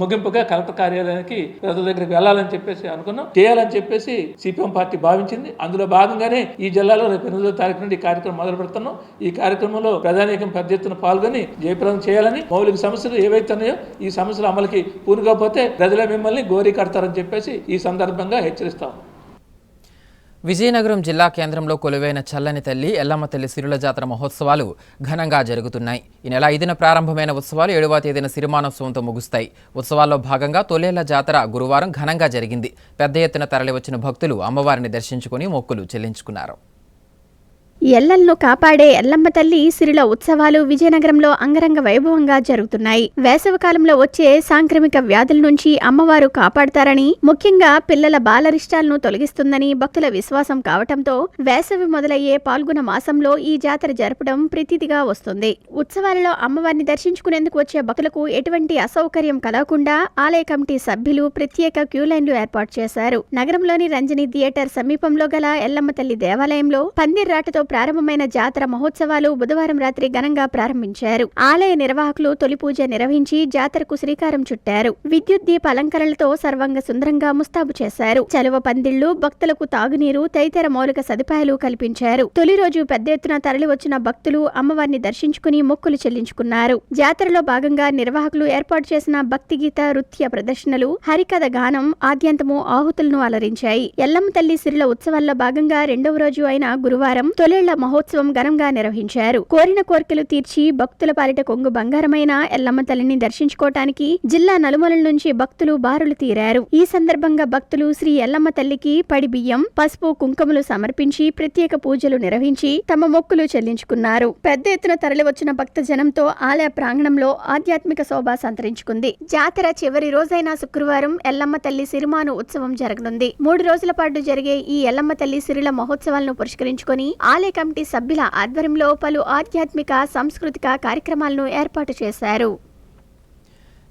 ముగింపుగా కలెక్టర్ కార్యాలయానికి ప్రజల దగ్గరికి వెళ్ళాలని చెప్పేసి అనుకున్నాం, చేయాలని చెప్పేసి సిపిఎం పార్టీ భావించింది. అందులో భాగంగానే ఈ జిల్లాలో రేపు 8వ తారీఖు నుండి ఈ కార్యక్రమం మొదలు పెడుతున్నాం. ఈ కార్యక్రమంలో ప్రజానీకం పెద్ద ఎత్తున పాల్గొని జయప్రదం చేయాలని, మౌలిక సమస్యలు ఏవైతే ఉన్నాయో ఈ సమస్యలు అమలుకి పూనుకోకపోతే ప్రజలే మిమ్మల్ని గోరీ కడతారని చెప్పేసి ఈ సందర్భంగా హెచ్చరిస్తాం. విజయనగరం జిల్లా కేంద్రంలో కొలువైన చల్లని తల్లి ఎల్లమ్మ తల్లి సిరుల జాతర మహోత్సవాలు ఘనంగా జరుగుతున్నాయి. ఈ నెల 5న ప్రారంభమైన ఉత్సవాలు 7వ తేదీన సిరిమానోత్సవంతో ముగుస్తాయి. ఉత్సవాల్లో భాగంగా తొలేళ్ల జాతర గురువారం ఘనంగా జరిగింది. పెద్ద ఎత్తున తరలివచ్చిన భక్తులు అమ్మవారిని దర్శించుకుని మొక్కులు చెల్లించుకున్నారు. ఎల్లలను కాపాడే ఎల్లమ్మ తల్లి సిరుల ఉత్సవాలు విజయనగరంలో అంగరంగ వైభవంగా జరుగుతున్నాయి. వేసవికాలంలో వచ్చే సాంక్రమిక వ్యాధుల నుంచి అమ్మవారు కాపాడతారని, ముఖ్యంగా పిల్లల బాలరిష్టాలను తొలగిస్తుందని భక్తుల విశ్వాసం కావటంతో వేసవి మొదలయ్యే పాల్గొన మాసంలో ఈ జాతర జరపడం ప్రీతిగా వస్తుంది. ఉత్సవాలలో అమ్మవారిని దర్శించుకునేందుకు వచ్చే భక్తులకు ఎటువంటి అసౌకర్యం కలగకుండా ఆలయ కమిటీ సభ్యులు ప్రత్యేక క్యూలైన్లు ఏర్పాటు చేశారు. నగరంలోని రంజని థియేటర్ సమీపంలో గల ఎల్లమ్మ తల్లి దేవాలయంలో పందిర్రాటతో ప్రారంభమైన జాతర మహోత్సవాలు బుధవారం రాత్రి ఘనంగా ప్రారంభించారు. ఆలయ నిర్వాహకులు తొలి పూజ నిర్వహించి జాతరకు శ్రీకారం చుట్టారు. విద్యుత్ దీప అలంకరణలతో సర్వంగ సుందరంగా ముస్తాబు చేశారు. చలువ పందిళ్లు, భక్తులకు తాగునీరు తదితర మౌలిక సదుపాయాలు కల్పించారు. తొలి రోజు పెద్ద ఎత్తున తరలి వచ్చిన భక్తులు అమ్మవారిని దర్శించుకుని మొక్కులు చెల్లించుకున్నారు. జాతరలో భాగంగా నిర్వాహకులు ఏర్పాటు చేసిన భక్తి గీత, నృత్య ప్రదర్శనలు, హరికథ గానం ఆద్యంతము ఆహుతులను అలరించాయి. ఎల్లమ్మ తల్లి సిరుల ఉత్సవాల్లో భాగంగా 2వ రోజు అయిన గురువారం తొలేళ్ల మహోత్సవం ఘనంగా నిర్వహించారు. కోరిన కోరికలు తీర్చి భక్తుల పాలిట కొంగు బంగారమైన ఎల్లమ్మ తల్లిని దర్శించుకోవటానికి జిల్లా నలుమూలల నుంచి భక్తులు బారులు తీరారు. ఈ సందర్భంగా భక్తులు శ్రీ ఎల్లమ్మ తల్లికి పడి బియ్యం, పసుపు, కుంకుమలు సమర్పించి ప్రత్యేక పూజలు నిర్వహించి తమ మొక్కులు చెల్లించుకున్నారు. పెద్ద ఎత్తున తరలివచ్చిన భక్త జనంతో ఆలయ ప్రాంగణంలో ఆధ్యాత్మిక శోభ సంతరించుకుంది. జాతర చివరి రోజైన శుక్రవారం ఎల్లమ్మ తల్లి సిరిమాను ఉత్సవం జరగనుంది. 3 రోజుల పాటు జరిగే ఈ ఎల్లమ్మ తల్లి సిరుల మహోత్సవాలను పురస్కరించుకొని ఆలయ కమిటీ సభ్యుల ఆధ్వర్యంలో పలు ఆధ్యాత్మిక, సాంస్కృతిక కార్యక్రమాలను ఏర్పాటు చేశారు.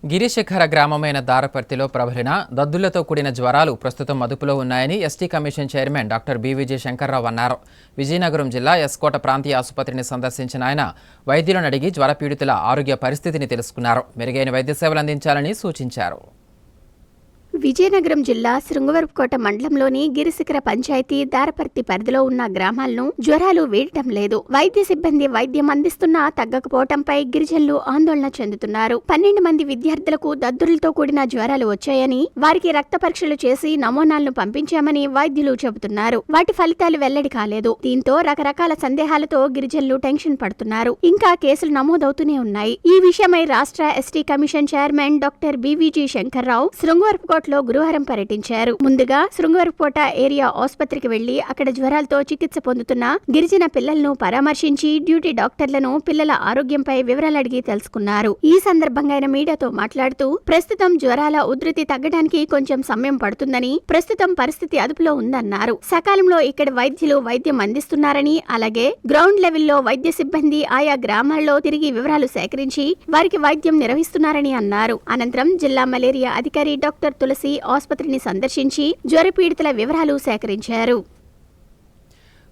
గిరిశిఖర గ్రామమైన దారపర్తిలో ప్రబలిన దద్దులతో కూడిన జ్వరాలు ప్రస్తుతం అదుపులో ఉన్నాయని ST commission chairman doctor B V G Shankar Rao అన్నారు. విజయనగరం జిల్లా ఎస్కోట ప్రాంతీయ ఆసుపత్రిని సందర్శించిన ఆయన వైద్యులను అడిగి జ్వరపీడితుల ఆరోగ్య పరిస్థితిని తెలుసుకున్నారు. మెరుగైన వైద్య సేవలు అందించాలని సూచించారు. విజయనగరం జిల్లా శృంగవరపుకోట మండలంలోని గిరిశిఖర పంచాయతీ దారపర్తి పరిధిలో ఉన్న గ్రామాలను జ్వరాలు వీడటం లేదు. వైద్య సిబ్బంది వైద్యం అందిస్తున్నా తగ్గకపోవటంపై గిరిజనులు ఆందోళన చెందుతున్నారు. 12 మంది విద్యార్థులకు దద్దులతో కూడిన జ్వరాలు వచ్చాయని, వారికి రక్త పరీక్షలు చేసి నమూనాలను పంపించామని వైద్యులు చెబుతున్నారు. వాటి ఫలితాలు వెల్లడి కాలేదు. దీంతో రకరకాల సందేహాలతో గిరిజనులు టెన్షన్ పడుతున్నారు. ఇంకా కేసులు నమోదవుతూనే ఉన్నాయి. ఈ విషయమై రాష్ట్ర ST commission chairman doctor B V G Shankar Rao Srungavarapukota గురువారం పర్యటించారు. ముందుగా శృంగవరపుకోట ఏరియా ఆసుపత్రికి వెళ్లి అక్కడ జ్వరాలతో చికిత్స పొందుతున్న గిరిజన పిల్లలను పరామర్శించి డ్యూటీ డాక్టర్లను పిల్లల ఆరోగ్యంపై వివరాలు అడిగి తెలుసుకున్నారు. ఈ సందర్భంగా ఆయన మీడియాతో మాట్లాడుతూ ప్రస్తుతం జ్వరాల ఉధృతి తగ్గడానికి కొంచెం సమయం పడుతుందని, ప్రస్తుతం పరిస్థితి అదుపులో ఉందన్నారు. సకాలంలో ఇక్కడ వైద్యులు వైద్యం అందిస్తున్నారని, అలాగే గ్రౌండ్ లెవెల్లో వైద్య సిబ్బంది ఆయా గ్రామాల్లో తిరిగి వివరాలు సేకరించి వారికి వైద్యం నిర్వహిస్తున్నారని అన్నారు. అనంతరం జిల్లా మలేరియా అధికారి డాక్టర్ తులసి ఆసుపత్రిని సందర్శించి జ్వరపీడితుల వివరాలు సేకరించారు.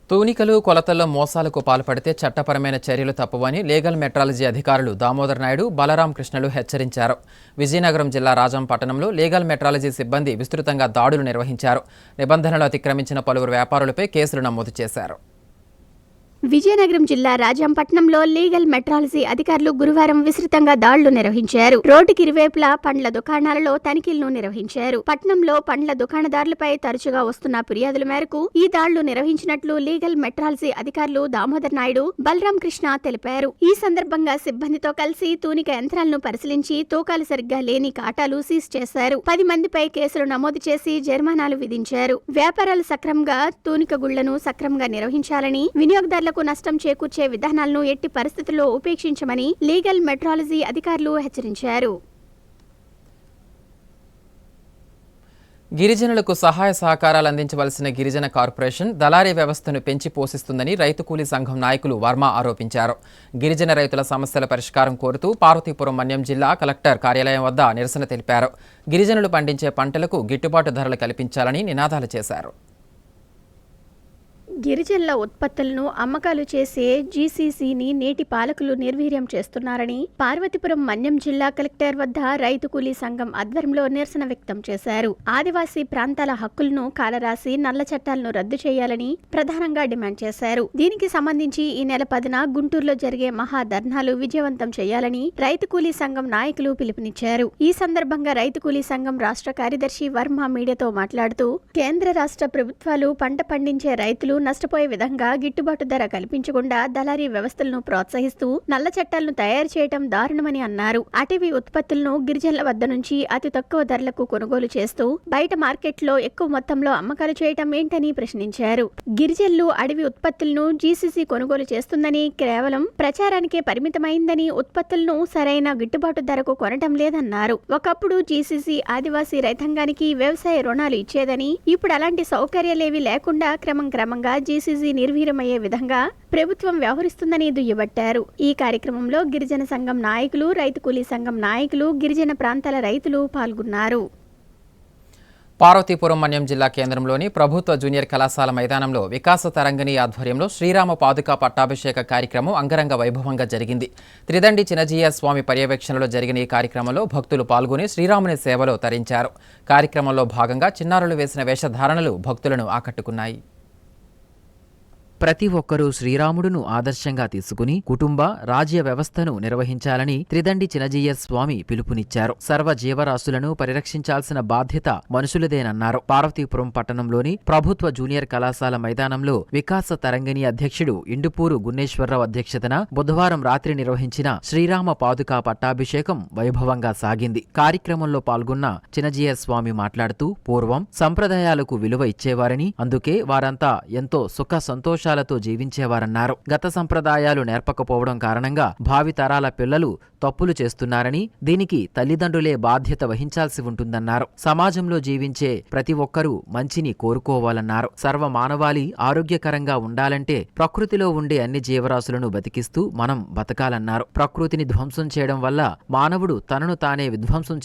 తూనికలు, కొలతల్లో మోసాలకు పాల్పడితే చట్టపరమైన చర్యలు తప్పవని లీగల్ మెట్రాలజీ అధికారులు దామోదర్ నాయుడు, బలరాం కృష్ణలు హెచ్చరించారు. విజయనగరం జిల్లా రాజం పట్టణంలో లీగల్ మెట్రాలజీ సిబ్బంది విస్తృతంగా దాడులు నిర్వహించారు. నిబంధనలు అతిక్రమించిన పలువురు వ్యాపారులపై కేసులు నమోదు చేశారు. విజయనగరం జిల్లా రాజంపట్నంలో లీగల్ మెట్రాలజీ అధికారులు గురువారం విస్తృతంగా దాడులు నిర్వహించారు. రోడ్డుకి ఇరువైపులా పండ్ల దుకాణాలలో తనిఖీలను నిర్వహించారు. పట్నంలో పండ్ల దుకాణదారులపై తరచుగా వస్తున్న ఫిర్యాదుల మేరకు ఈ దాడులు నిర్వహించినట్లు లీగల్ మెట్రాలజీ అధికారులు దామోదర్ నాయుడు, బలరాం కృష్ణ తెలిపారు. ఈ సందర్భంగా సిబ్బందితో కలిసి తూనిక యంత్రాలను పరిశీలించి తూకాలు సరిగ్గా లేని కాటాలు సీజ్ చేశారు. 10 మందిపై కేసులు నమోదు చేసి జరిమానాలు విధించారు. వ్యాపారాలు సక్రమంగా తూనిక గుళ్లను సక్రమంగా నిర్వహించాలని, వినియోగదారులకు నష్టం చేకూర్చే విధానాలను ఎట్టి పరిస్థితుల్లో ఉపేక్షించమని లీగల్ మెట్రాలజీ అధికారులు హెచ్చరించారు. గిరిజనులకు సహాయ సహకారాలు అందించవలసిన గిరిజన కార్పొరేషన్ దళారీ వ్యవస్థను పెంచి పోషిస్తుందని రైతు కూలీ సంఘం నాయకులు వర్మ ఆరోపించారు. గిరిజన రైతుల సమస్యల పరిష్కారం కోరుతూ పార్వతీపురం మన్యం జిల్లా కలెక్టర్ కార్యాలయం వద్ద నిరసన తెలిపారు. గిరిజనులు పండించే పంటలకు గిట్టుబాటు ధరలు కల్పించాలని నినాదాలు చేశారు. గిరిజనుల ఉత్పత్తులను అమ్మకాలు చేసే జీసీసీని నేటి పాలకులు నిర్వీర్యం చేస్తున్నారని పార్వతీపురం మన్యం జిల్లా కలెక్టర్ వద్ద రైతు కూలీ సంఘం ఆధ్వర్యంలో నిరసన వ్యక్తం చేశారు. ఆదివాసీ ప్రాంతాల హక్కులను కాలరాసి నల్ల చట్టాలను రద్దు చేయాలని ప్రధానంగా డిమాండ్ చేశారు. దీనికి సంబంధించి ఈ నెల 10న గుంటూరులో జరిగే మహా ధర్నాలు విజయవంతం చేయాలని రైతు కూలీ సంఘం నాయకులు పిలుపునిచ్చారు. ఈ సందర్భంగా రైతు కూలీ సంఘం రాష్ట్ర కార్యదర్శి వర్మ మీడియాతో మాట్లాడుతూ కేంద్ర రాష్ట్ర ప్రభుత్వాలు పంట పండించే రైతులు నష్టపోయే విధంగా గిట్టుబాటు ధర కల్పించకుండా దళారీ వ్యవస్థలను ప్రోత్సహిస్తూ నల్ల చట్టాలను తయారు చేయడం దారుణమని అన్నారు. అటవీ ఉత్పత్తులను గిరిజనుల వద్ద నుంచి అతి తక్కువ ధరలకు కొనుగోలు చేస్తూ బయట మార్కెట్లో ఎక్కువ మొత్తంలో అమ్మకాలు చేయటం ఏంటని ప్రశ్నించారు. గిరిజనులు అడవి ఉత్పత్తులను జీసీసీ కొనుగోలు చేస్తుందని కేవలం ప్రచారానికే పరిమితమైందని, ఉత్పత్తులను సరైన గిట్టుబాటు ధరకు కొనటం లేదన్నారు. ఒకప్పుడు జీసీసీ ఆదివాసీ రైతాంగానికి వ్యవసాయ రుణాలు ఇచ్చేదని, ఇప్పుడు అలాంటి సౌకర్యాలేవీ లేకుండా క్రమంగా జీసీసీ నిర్వీర్యమయ్యే విధంగా ప్రభుత్వం వ్యవహరిస్తుందని దుయ్యబట్టారు. ఈ కార్యక్రమంలో గిరిజన సంఘం నాయకులు, రైతు కూలీ సంఘం నాయకులు, గిరిజన ప్రాంతాల రైతులు పాల్గొన్నారు. పార్వతీపురం మన్యం జిల్లా కేంద్రంలోని ప్రభుత్వ జూనియర్ కళాశాల మైదానంలో వికాస తరంగిణి ఆధ్వర్యంలో శ్రీరామ పాదుకా పట్టాభిషేక కార్యక్రమం అంగరంగ వైభవంగా జరిగింది. త్రిదండి చినజీయ స్వామి పర్యవేక్షణలో జరిగిన ఈ కార్యక్రమంలో భక్తులు పాల్గొని శ్రీరాముని సేవలో తరించారు. కార్యక్రమంలో భాగంగా చిన్నారులు వేసిన వేషధారణలు భక్తులను ఆకట్టుకున్నాయి. ప్రతి ఒక్కరూ శ్రీరాముడును ఆదర్శంగా తీసుకుని కుటుంబ రాజ్య వ్యవస్థను నిర్వహించాలని త్రిదండి చినజీయ స్వామి పిలుపునిచ్చారు. సర్వ జీవరాశులను పరిరక్షించాల్సిన బాధ్యత మనుషులదేనన్నారు. పార్వతీపురం పట్టణంలోని ప్రభుత్వ జూనియర్ కళాశాల మైదానంలో వికాస తరంగిణి అధ్యక్షుడు ఇండుపూరు గున్నేశ్వరరావు అధ్యక్షతన బుధవారం రాత్రి నిర్వహించిన శ్రీరామ పాదుకా పట్టాభిషేకం వైభవంగా సాగింది. కార్యక్రమంలో పాల్గొన్న చినజీయ స్వామి మాట్లాడుతూ పూర్వం సంప్రదాయాలకు విలువ ఇచ్చేవారని, అందుకే వారంతా ఎంతో సుఖ సంతోష జీవించేవారన్నారు. గత సంప్రదాయాలు నేర్పకపోవడం కారణంగా భావితరాల పిల్లలు తప్పులు చేస్తున్నారని, దీనికి తల్లిదండ్రులే బాధ్యత వహించాల్సి ఉంటుందన్నారు. సమాజంలో జీవించే ప్రతి ఒక్కరూ మంచిని కోరుకోవాలన్నారు. సర్వ మానవాళి ఆరోగ్యకరంగా ఉండాలంటే ప్రకృతిలో ఉండే అన్ని జీవరాశులను బతికిస్తూ మనం బతకాలన్నారు. ప్రకృతిని ధ్వంసం చేయడం వల్ల మానవుడు తనను తానే విధ్వంసం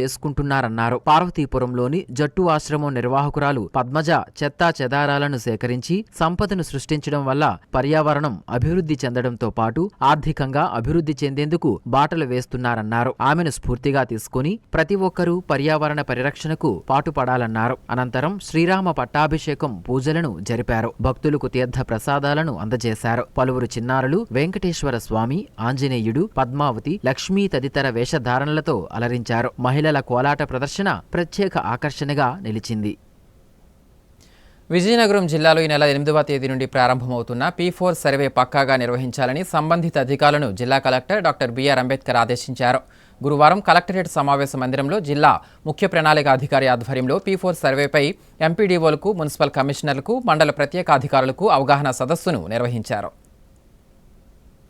చేసుకుంటున్నారన్నారు. పార్వతీపురంలోని జట్టు ఆశ్రమం నిర్వాహకురాలు పద్మజ చెత్తా చెదారాలను సేకరించి సంపదను సృష్టించడం వల్ల పర్యావరణం అభివృద్ధి చెందడంతో పాటు ఆర్థికంగా అభివృద్ధి చెందేందుకు బాటలు వేస్తున్నారన్నారు. ఆమెను స్ఫూర్తిగా తీసుకుని ప్రతి ఒక్కరూ పర్యావరణ పరిరక్షణకు పాటుపడాలన్నారు. అనంతరం శ్రీరామ పట్టాభిషేకం పూజలను జరిపారు. భక్తులకు తీర్థ ప్రసాదాలను అందజేశారు. పలువురు చిన్నారులు వెంకటేశ్వర స్వామి, ఆంజనేయుడు, పద్మావతి, లక్ష్మీ తదితర వేషధారణలతో అలరించారు. మహిళల కోలాట ప్రదర్శన ప్రత్యేక ఆకర్షణగా నిలిచింది. విజయనగరం జిల్లాలో ఈ నెల 8వ తేదీ నుండి ప్రారంభమవుతున్న P4 సర్వే పక్కాగా నిర్వహించాలని సంబంధిత అధికారులను జిల్లా కలెక్టర్ డాక్టర్ బిఆర్ అంబేద్కర్ ఆదేశించారు. గురువారం కలెక్టరేట్ సమావేశ మందిరంలో జిల్లా ముఖ్య ప్రణాళిక అధికారి ఆధ్వర్యంలో P4 సర్వేపై ఎంపీడీఓలకు, మున్సిపల్ కమిషనర్లకు, మండల ప్రత్యేక అధికారులకు అవగాహన సదస్సును నిర్వహించారు.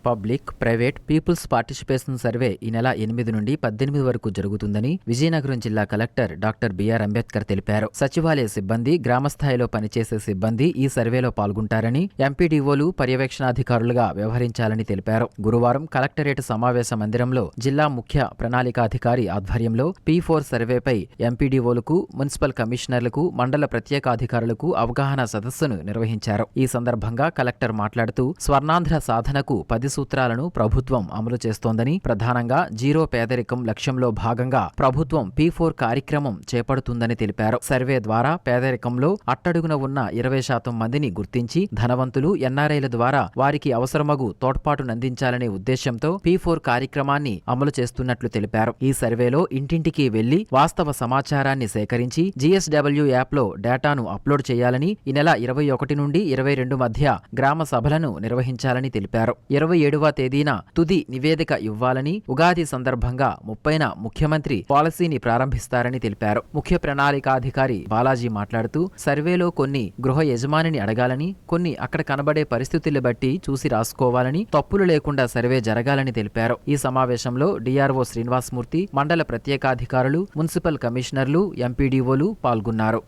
Public, private, people's participation survey ఈ నెల 8 నుండి 18 వరకు జరుగుతుందని విజయనగరం జిల్లా కలెక్టర్ డాక్టర్ బిఆర్ అంబేద్కర్ తెలిపారు. సచివాలయ సిబ్బంది, గ్రామస్థాయిలో పనిచేసే సిబ్బంది ఈ సర్వేలో పాల్గొంటారని, ఎంపీడీఓలు పర్యవేక్షణాధికారులుగా వ్యవహరించాలని తెలిపారు. గురువారం కలెక్టరేట్ సమావేశ మందిరంలో జిల్లా ముఖ్య ప్రణాళికాధికారి ఆధ్వర్యంలో P4 సర్వేపై ఎంపీడీఓలకు, మున్సిపల్ కమిషనర్లకు, మండల ప్రత్యేకాధికారులకు అవగాహన సదస్సును నిర్వహించారు. ఈ సందర్భంగా కలెక్టర్ మాట్లాడుతూ స్వర్ణాంధ్ర సాధనకు 10 సూత్రాలను ప్రభుత్వం అమలు చేస్తోందని, ప్రధానంగా జీరో పేదరికం లక్ష్యంలో భాగంగా ప్రభుత్వం P4 కార్యక్రమం చేపడుతుందని తెలిపారు. సర్వే ద్వారా పేదరికంలో అట్టడుగున ఉన్న 20% మందిని గుర్తించి ధనవంతులు, ఎన్ఆర్ఐల ద్వారా వారికి అవసరమగు తోడ్పాటునందించాలనే ఉద్దేశంతో P4 కార్యక్రమాన్ని అమలు చేస్తున్నట్లు తెలిపారు. ఈ సర్వేలో ఇంటింటికి వెళ్లి వాస్తవ సమాచారాన్ని సేకరించి GSW యాప్లో డేటాను అప్లోడ్ చేయాలని, ఈ నెల 21 నుండి 22 మధ్య గ్రామ సభలను నిర్వహించాలని తెలిపారు. 27వ తేదీన తుది నివేదిక ఇవ్వాలని, ఉగాది సందర్భంగా 30న ముఖ్యమంత్రి పాలసీని ప్రారంభిస్తారని తెలిపారు. ముఖ్య ప్రణాళికాధికారి బాలాజీ మాట్లాడుతూ సర్వేలో కొన్ని గృహ యజమానిని అడగాలని, కొన్ని అక్కడ కనబడే పరిస్థితులు బట్టి చూసి రాసుకోవాలని, తప్పులు లేకుండా సర్వే జరగాలని తెలిపారు. ఈ సమావేశంలో DRO శ్రీనివాసమూర్తి, మండల ప్రత్యేకాధికారులు, మున్సిపల్ కమిషనర్లు, ఎంపీడీఓలు పాల్గొన్నారు.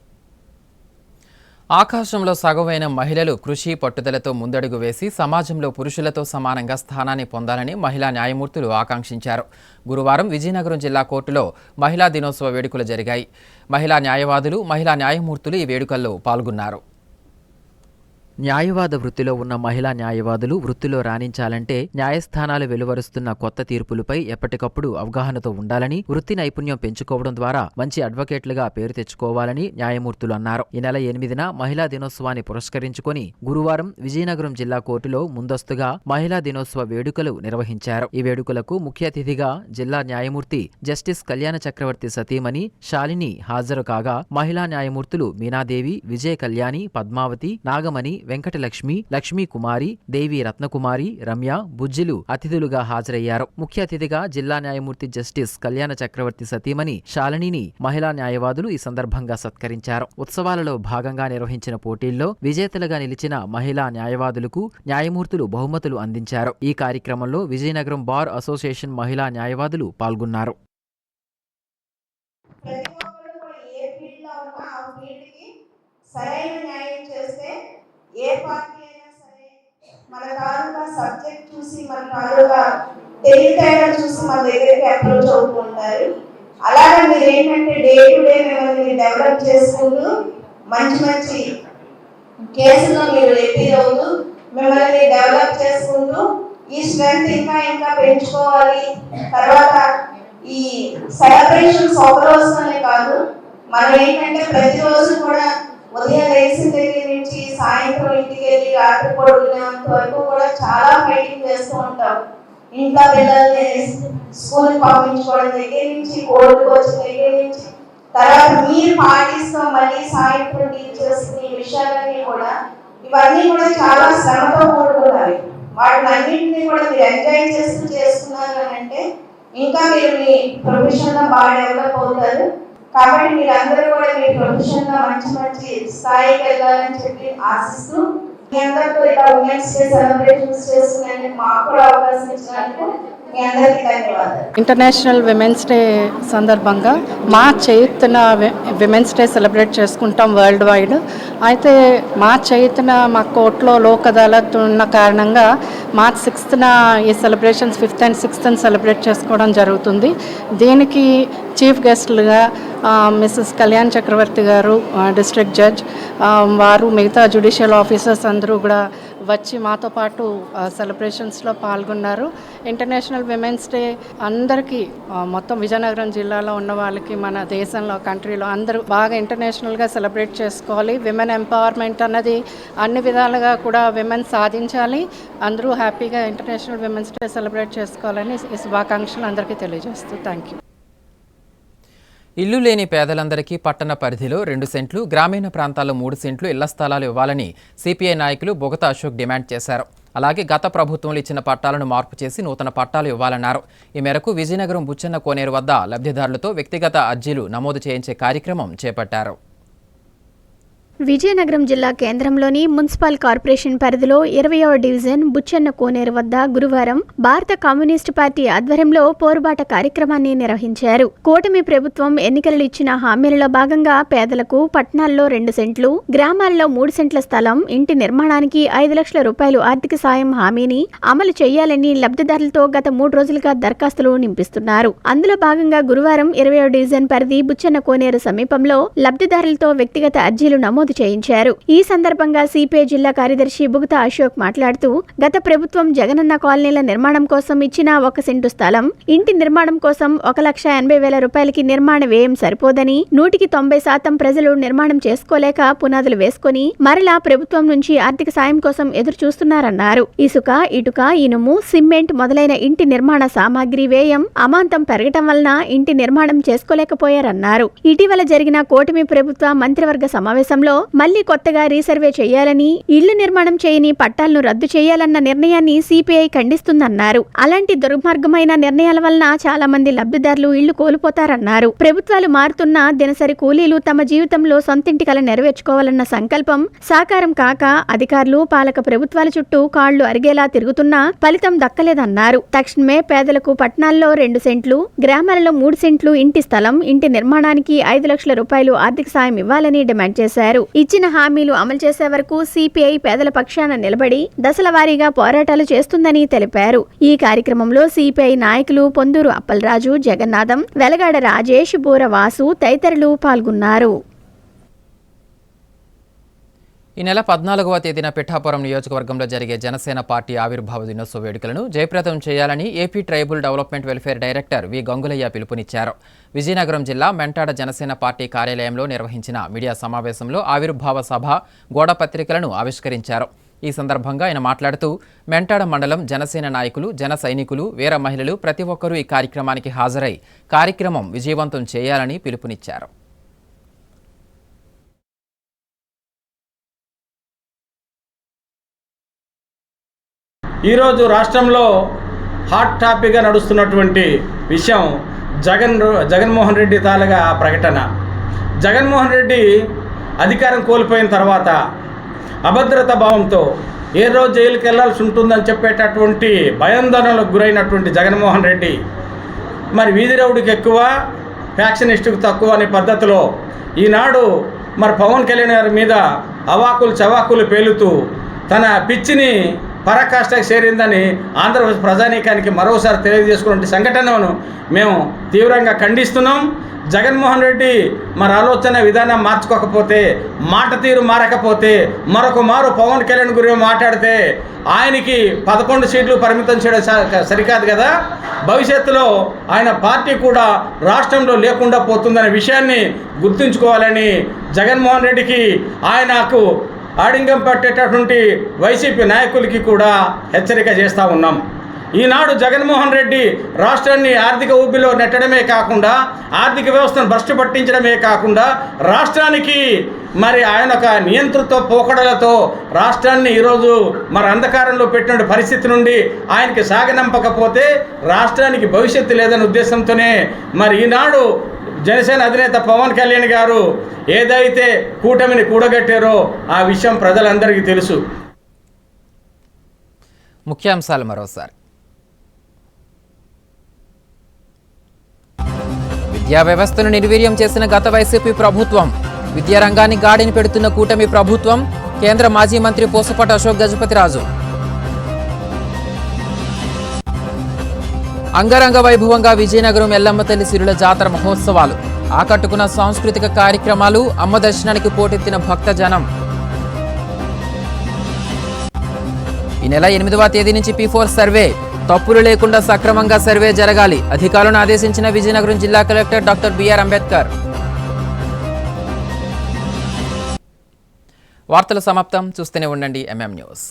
ఆకాశంలో సగమైన మహిళలు కృషి పట్టుదలతో ముందడుగు వేసి సమాజంలో పురుషులతో సమానంగా స్థానాన్ని పొందాలని మహిళా న్యాయమూర్తులు ఆకాంక్షించారు. గురువారం విజయనగరం జిల్లా కోర్టులో మహిళా దినోత్సవ వేడుకలు జరిగాయి. మహిళా న్యాయవాదులు, మహిళా న్యాయమూర్తులు ఈ వేడుకల్లో పాల్గొన్నారు. న్యాయవాద వృత్తిలో ఉన్న మహిళా న్యాయవాదులు వృత్తిలో రాణించాలంటే న్యాయస్థానాలు వెలువరుస్తున్న కొత్త తీర్పులపై ఎప్పటికప్పుడు అవగాహనతో ఉండాలని, వృత్తి నైపుణ్యం పెంచుకోవడం ద్వారా మంచి అడ్వకేట్లుగా పేరు తెచ్చుకోవాలని న్యాయమూర్తులు అన్నారు. ఈ నెల 8న మహిళా దినోత్సవాన్ని పురస్కరించుకొని గురువారం విజయనగరం జిల్లా కోర్టులో ముందస్తుగా మహిళా దినోత్సవ వేడుకలు నిర్వహించారు. ఈ వేడుకలకు ముఖ్య అతిథిగా జిల్లా న్యాయమూర్తి జస్టిస్ కళ్యాణ చక్రవర్తి సతీమణి శాలిని హాజరు కాగా, మహిళా న్యాయమూర్తులు మీనాదేవి, విజయ కళ్యాణి, పద్మావతి, నాగమణి, వెంకటలక్ష్మి, లక్ష్మీ కుమారి, దేవి రత్నకుమారి, రమ్య, బుజ్జిలు అతిథులుగా హాజరయ్యారు. ముఖ్య అతిథిగా జిల్లా న్యాయమూర్తి జస్టిస్ కళ్యాణ చక్రవర్తి సతీమణి శాలినిని మహిళా న్యాయవాదులు ఈ సందర్భంగా సత్కరించారు. ఉత్సవాలలో భాగంగా నిర్వహించిన పోటీల్లో విజేతలుగా నిలిచిన మహిళా న్యాయవాదులకు న్యాయమూర్తులు బహుమతులు అందించారు. ఈ కార్యక్రమంలో విజయనగరం బార్ అసోసియేషన్ మహిళా న్యాయవాదులు పాల్గొన్నారు. ఏ పార్టీ అయినా సరే మన తాలూకా సబ్జెక్ట్ చూసి, మన తాలూకా తెలివితేటలు చూసి మన దగ్గరికి అప్రోచ్ అవుతుంటారు. అలాగే మీరు ఏంటంటే డే టు డే మిమ్మల్ని డెవలప్ చేసుకుంటూ మంచి మంచి కేసుల్లో మీరు ఎపీల్ అవుతూ మిమ్మల్ని డెవలప్ చేసుకుంటూ ఈ స్ట్రెంత్ ఇంకా ఇంకా పెంచుకోవాలి. తర్వాత ఈ సెలబ్రేషన్స్ ఒక రోజునే కాదు, మనం ఏంటంటే ప్రతిరోజు కూడా ఉదయం లేచిన దగ్గర నుంచి సాయంత్రం ఇంటికి వెళ్ళి రాత్రి పడుకునేంత వరకు కూడా చాలా ఫైటింగ్ చేస్తూ ఉంటాం. ఇంట్లో పిల్లల్ని స్కూల్కి పంపించుకోవడం దగ్గర నుంచి, కోర్టు కోచింగ్ దగ్గర నుంచి, తర్వాత మీరు పాటిస్తూ మళ్ళీ సాయంత్రం డీల్ చేసుకునే ఈ విషయాలన్నీ కూడా, ఇవన్నీ కూడా చాలా శ్రమతో కూడుకున్నవి. వాటిని అన్నింటినీ కూడా మీరు ఎంజాయ్ చేస్తూ చేస్తున్నారు అని అంటే ఇంకా మీరు మీ ప్రొఫెషన్లో బాగా డెవలప్ అవుతారు. కాబట్టి మీరందరూ కూడా మీ ప్రొఫెషన్లో మంచి మంచి స్థాయికి వెళ్ళాలని చెప్పి ఆశిస్తూ, మీ అందరితో ఇలా ఉమెన్స్ డే సెలబ్రేషన్స్ చేసుకునేందుకు మాకు కూడా అవకాశం ఇచ్చినందుకు మీ అందరికీ ధన్యవాదాలు. ఇంటర్నేషనల్ విమెన్స్ డే సందర్భంగా మార్చ్ 8న విమెన్స్ డే సెలబ్రేట్ చేసుకుంటాం వరల్డ్ వైడ్. అయితే మార్చ్ 8న మా కోర్టులో లోక్ అదాలత్ ఉన్న కారణంగా మార్చ్ 6న ఈ celebrations 5th and 6th celebrate చేసుకోవడం జరుగుతుంది. దీనికి చీఫ్ గెస్ట్లుగా మిస్సెస్ కళ్యాణ్ చక్రవర్తి గారు, డిస్ట్రిక్ట్ జడ్జ్ వారు, మిగతా జ్యుడిషియల్ ఆఫీసర్స్ అందరూ కూడా వచ్చి మాతో పాటు సెలబ్రేషన్స్లో పాల్గొన్నారు. ఇంటర్నేషనల్ విమెన్స్ డే అందరికీ, మొత్తం విజయనగరం జిల్లాలో ఉన్న వాళ్ళకి, మన దేశంలో, కంట్రీలో అందరూ బాగా ఇంటర్నేషనల్గా సెలబ్రేట్ చేసుకోవాలి. విమెన్ ఎంపవర్మెంట్ అన్నది అన్ని విధాలుగా కూడా విమెన్ సాధించాలి. అందరూ హ్యాపీగా ఇంటర్నేషనల్ విమెన్స్ డే సెలబ్రేట్ చేసుకోవాలని ఈ శుభాకాంక్షలు అందరికీ తెలియజేస్తూ థ్యాంక్ యూ. ఇల్లు లేని పేదలందరికీ పట్టణ పరిధిలో 2 సెంట్లు, గ్రామీణ ప్రాంతాల్లో 3 సెంట్లు ఇళ్ల స్థలాలు ఇవ్వాలని సిపిఐ నాయకులు బొగతా అశోక్ డిమాండ్ చేశారు. అలాగే గత ప్రభుత్వంలో ఇచ్చిన పట్టాలను మార్పు చేసి నూతన పట్టాలు ఇవ్వాలన్నారు. ఈ మేరకు విజయనగరం బుచ్చన్న కోనేరు వద్ద లబ్ధిదారులతో వ్యక్తిగత అర్జీలు నమోదు చేయించే కార్యక్రమం చేపట్టారు. విజయనగరం జిల్లా కేంద్రంలోని మున్సిపల్ కార్పొరేషన్ పరిధిలో 20వ డివిజన్ బుచ్చన్న కోనేరు వద్ద గురువారం భారత కమ్యూనిస్టు పార్టీ ఆధ్వర్యంలో పోరుబాట కార్యక్రమాన్ని నిర్వహించారు. కూటమి ప్రభుత్వం ఎన్నికలలో ఇచ్చిన హామీలలో భాగంగా పేదలకు పట్టణాల్లో 2 సెంట్లు, గ్రామాల్లో 3 సెంట్ల స్థలం, ఇంటి నిర్మాణానికి 5 లక్షల రూపాయలు ఆర్థిక సాయం హామీని అమలు చేయాలని లబ్ధిదారులతో గత 3 రోజులుగా దరఖాస్తులు నింపిస్తున్నారు. అందులో భాగంగా గురువారం 20వ డివిజన్ పరిధి బుచ్చన్న కోనేరు సమీపంలో లబ్ధిదారులతో వ్యక్తిగత అర్జీలు నమోదు నమోదు చేయించారు. ఈ సందర్భంగా సిపిఐ జిల్లా కార్యదర్శి బుగతా అశోక్ మాట్లాడుతూ, గత ప్రభుత్వం జగనన్న కాలనీల నిర్మాణం కోసం ఇచ్చిన 1 సెంటు స్థలం, ఇంటి నిర్మాణం కోసం 1,80,000 రూపాయలకి నిర్మాణ వ్యయం సరిపోదని, 190% ప్రజలు నిర్మాణం చేసుకోలేక పునాదులు వేసుకుని మరలా ప్రభుత్వం నుంచి ఆర్థిక సాయం కోసం ఎదురు చూస్తున్నారన్నారు. ఇసుక, ఇటుక, ఇనుము, సిమెంట్ మొదలైన ఇంటి నిర్మాణ సామాగ్రి వ్యయం అమాంతం పెరగటం వలన ఇంటి నిర్మాణం చేసుకోలేకపోయారన్నారు. ఇటీవల జరిగిన కూటమి ప్రభుత్వ మంత్రివర్గ సమావేశంలో మళ్లీ కొత్తగా రీసర్వే చేయాలని, ఇళ్లు నిర్మాణం చేయని పట్టాలను రద్దు చేయాలన్న నిర్ణయాన్ని సిపిఐ ఖండిస్తుందన్నారు. అలాంటి దుర్మార్గమైన నిర్ణయాల వలన చాలా మంది లబ్ధిదారులు ఇళ్లు కోల్పోతారన్నారు. ప్రభుత్వాలు మారుతున్న దినసరి కూలీలు తమ జీవితంలో సొంతింటి కల నెరవేర్చుకోవాలన్న సంకల్పం సాకారం కాక అధికారులు, పాలక ప్రభుత్వాల చుట్టూ కాళ్లు అరిగేలా తిరుగుతున్నా ఫలితం దక్కలేదన్నారు. తక్షణమే పేదలకు పట్టణాల్లో 2 సెంట్లు, గ్రామాలలో 3 సెంట్లు ఇంటి స్థలం, ఇంటి నిర్మాణానికి 5 లక్షల రూపాయలు ఆర్థిక సాయం ఇవ్వాలని డిమాండ్ చేశారు. ఇచ్చిన హామీలు అమలు చేసే వరకు సిపిఐ పేదల పక్షాన నిలబడి దశల వారీగా పోరాటాలు చేస్తుందని తెలిపారు. ఈ కార్యక్రమంలో సిపిఐ నాయకులు పొందూరు అప్పలరాజు, జగన్నాథం, వెలగాడ రాజేష్, బూర వాసు తదితరులు పాల్గొన్నారు. ఈ నెల 14వ తేదీన పిఠాపురం నియోజకవర్గంలో జరిగే జనసేన పార్టీ ఆవిర్భావ దినోత్సవ వేడుకలను జయప్రదం చేయాలని AP tribal development welfare director V Gangulayya పిలుపునిచ్చారు. విజయనగరం జిల్లా మెంటాడ జనసేన పార్టీ కార్యాలయంలో నిర్వహించిన మీడియా సమావేశంలో ఆవిర్భావ సభ గోడ పత్రికలను ఆవిష్కరించారు. ఈ సందర్భంగా ఆయన మాట్లాడుతూ, మెంటాడ మండలం జనసేన నాయకులు, జన సైనికులు, వీర మహిళలు ప్రతి ఒక్కరూ ఈ కార్యక్రమానికి హాజరై కార్యక్రమం విజయవంతం చేయాలని పిలుపునిచ్చారు. ఈరోజు రాష్ట్రంలో హాట్ టాపిక్గా నడుస్తున్నటువంటి విషయం జగన్మోహన్ రెడ్డి తాలూగా ప్రకటన. జగన్మోహన్ రెడ్డి అధికారం కోల్పోయిన తర్వాత అభద్రతా భావంతో ఏ రోజు జైలుకి వెళ్లాల్సి ఉంటుందని చెప్పేటటువంటి భయాందోళనలకు గురైనటువంటి జగన్మోహన్ రెడ్డి మరి వీధి రౌడికి ఎక్కువ, ఫ్యాక్షనిస్టుకు తక్కువ అనే పద్ధతిలో ఈనాడు మరి పవన్ కళ్యాణ్ గారి మీద అవాకులు చవాకులు పేలుతూ తన పిచ్చిని పరాకాష్ఠకు చేరిందని ఆంధ్రప్రదేశ్ ప్రజానీకానికి మరోసారి తెలియజేసుకున్న సంఘటనను మేము తీవ్రంగా ఖండిస్తున్నాం. జగన్మోహన్ రెడ్డి మరి ఆలోచన విధానం మార్చుకోకపోతే, మాట తీరు మారకపోతే, మరొక మారు పవన్ కళ్యాణ్ గురించి మాట్లాడితే ఆయనకి 11 సీట్లు పరిమితం చేయడం సరికాదు కదా. భవిష్యత్తులో ఆయన పార్టీ కూడా రాష్ట్రంలో లేకుండా పోతుందనే విషయాన్ని గుర్తుంచుకోవాలని జగన్మోహన్ రెడ్డికి, ఆయనకు ఆడింగం పట్టేటటువంటి వైసీపీ నాయకులకి కూడా హెచ్చరిక చేస్తూ ఉన్నాం. ఈనాడు జగన్మోహన్ రెడ్డి రాష్ట్రాన్ని ఆర్థిక ఊబిలో నెట్టడమే కాకుండా, ఆర్థిక వ్యవస్థను భ్రష్టు పట్టించడమే కాకుండా, రాష్ట్రానికి మరి ఆయన ఒక నియంతృత్వ పోకడలతో రాష్ట్రాన్ని ఈరోజు మరి అంధకారంలో పెట్టిన పరిస్థితి నుండి ఆయనకి సాగనంపకపోతే రాష్ట్రానికి భవిష్యత్తు లేదనే ఉద్దేశంతోనే మరి ఈనాడు జనసేన అధినేత పవన్ కళ్యాణ్ గారు ఏదైతే కూటమిని కూడగట్టారో ఆ విషయం ప్రజలందరికీ తెలుసు. ముఖ్యాంశాలు మరోసారి. విద్యా వ్యవస్థను నిర్వీర్యం చేసిన గత వైసీపీ ప్రభుత్వం, విద్యారంగాన్ని గాడిని పెడుతున్న కూటమి ప్రభుత్వం, కేంద్ర మాజీ మంత్రి పూసపాటి అశోక్ గజపతిరాజు. అంగరంగ వైభవంగా విజయనగరం ఎల్లమ్మ తల్లి సిరుల జాతర మహోత్సవాలు, ఆకట్టుకున్న సాంస్కృతిక కార్యక్రమాలు, అమ్మ దర్శనానికి పోటెత్తిన భక్తజనం. ఈ నెల 8వ తేదీ నుంచి P4 సర్వే, తప్పులు లేకుండా సక్రమంగా సర్వే జరగాలి, అధికారులను ఆదేశించిన విజయనగరం జిల్లా కలెక్టర్ డాక్టర్ బిఆర్ అంబేద్కర్. వార్తల సమాప్తం. చూస్తూనే ఉండండి MM న్యూస్.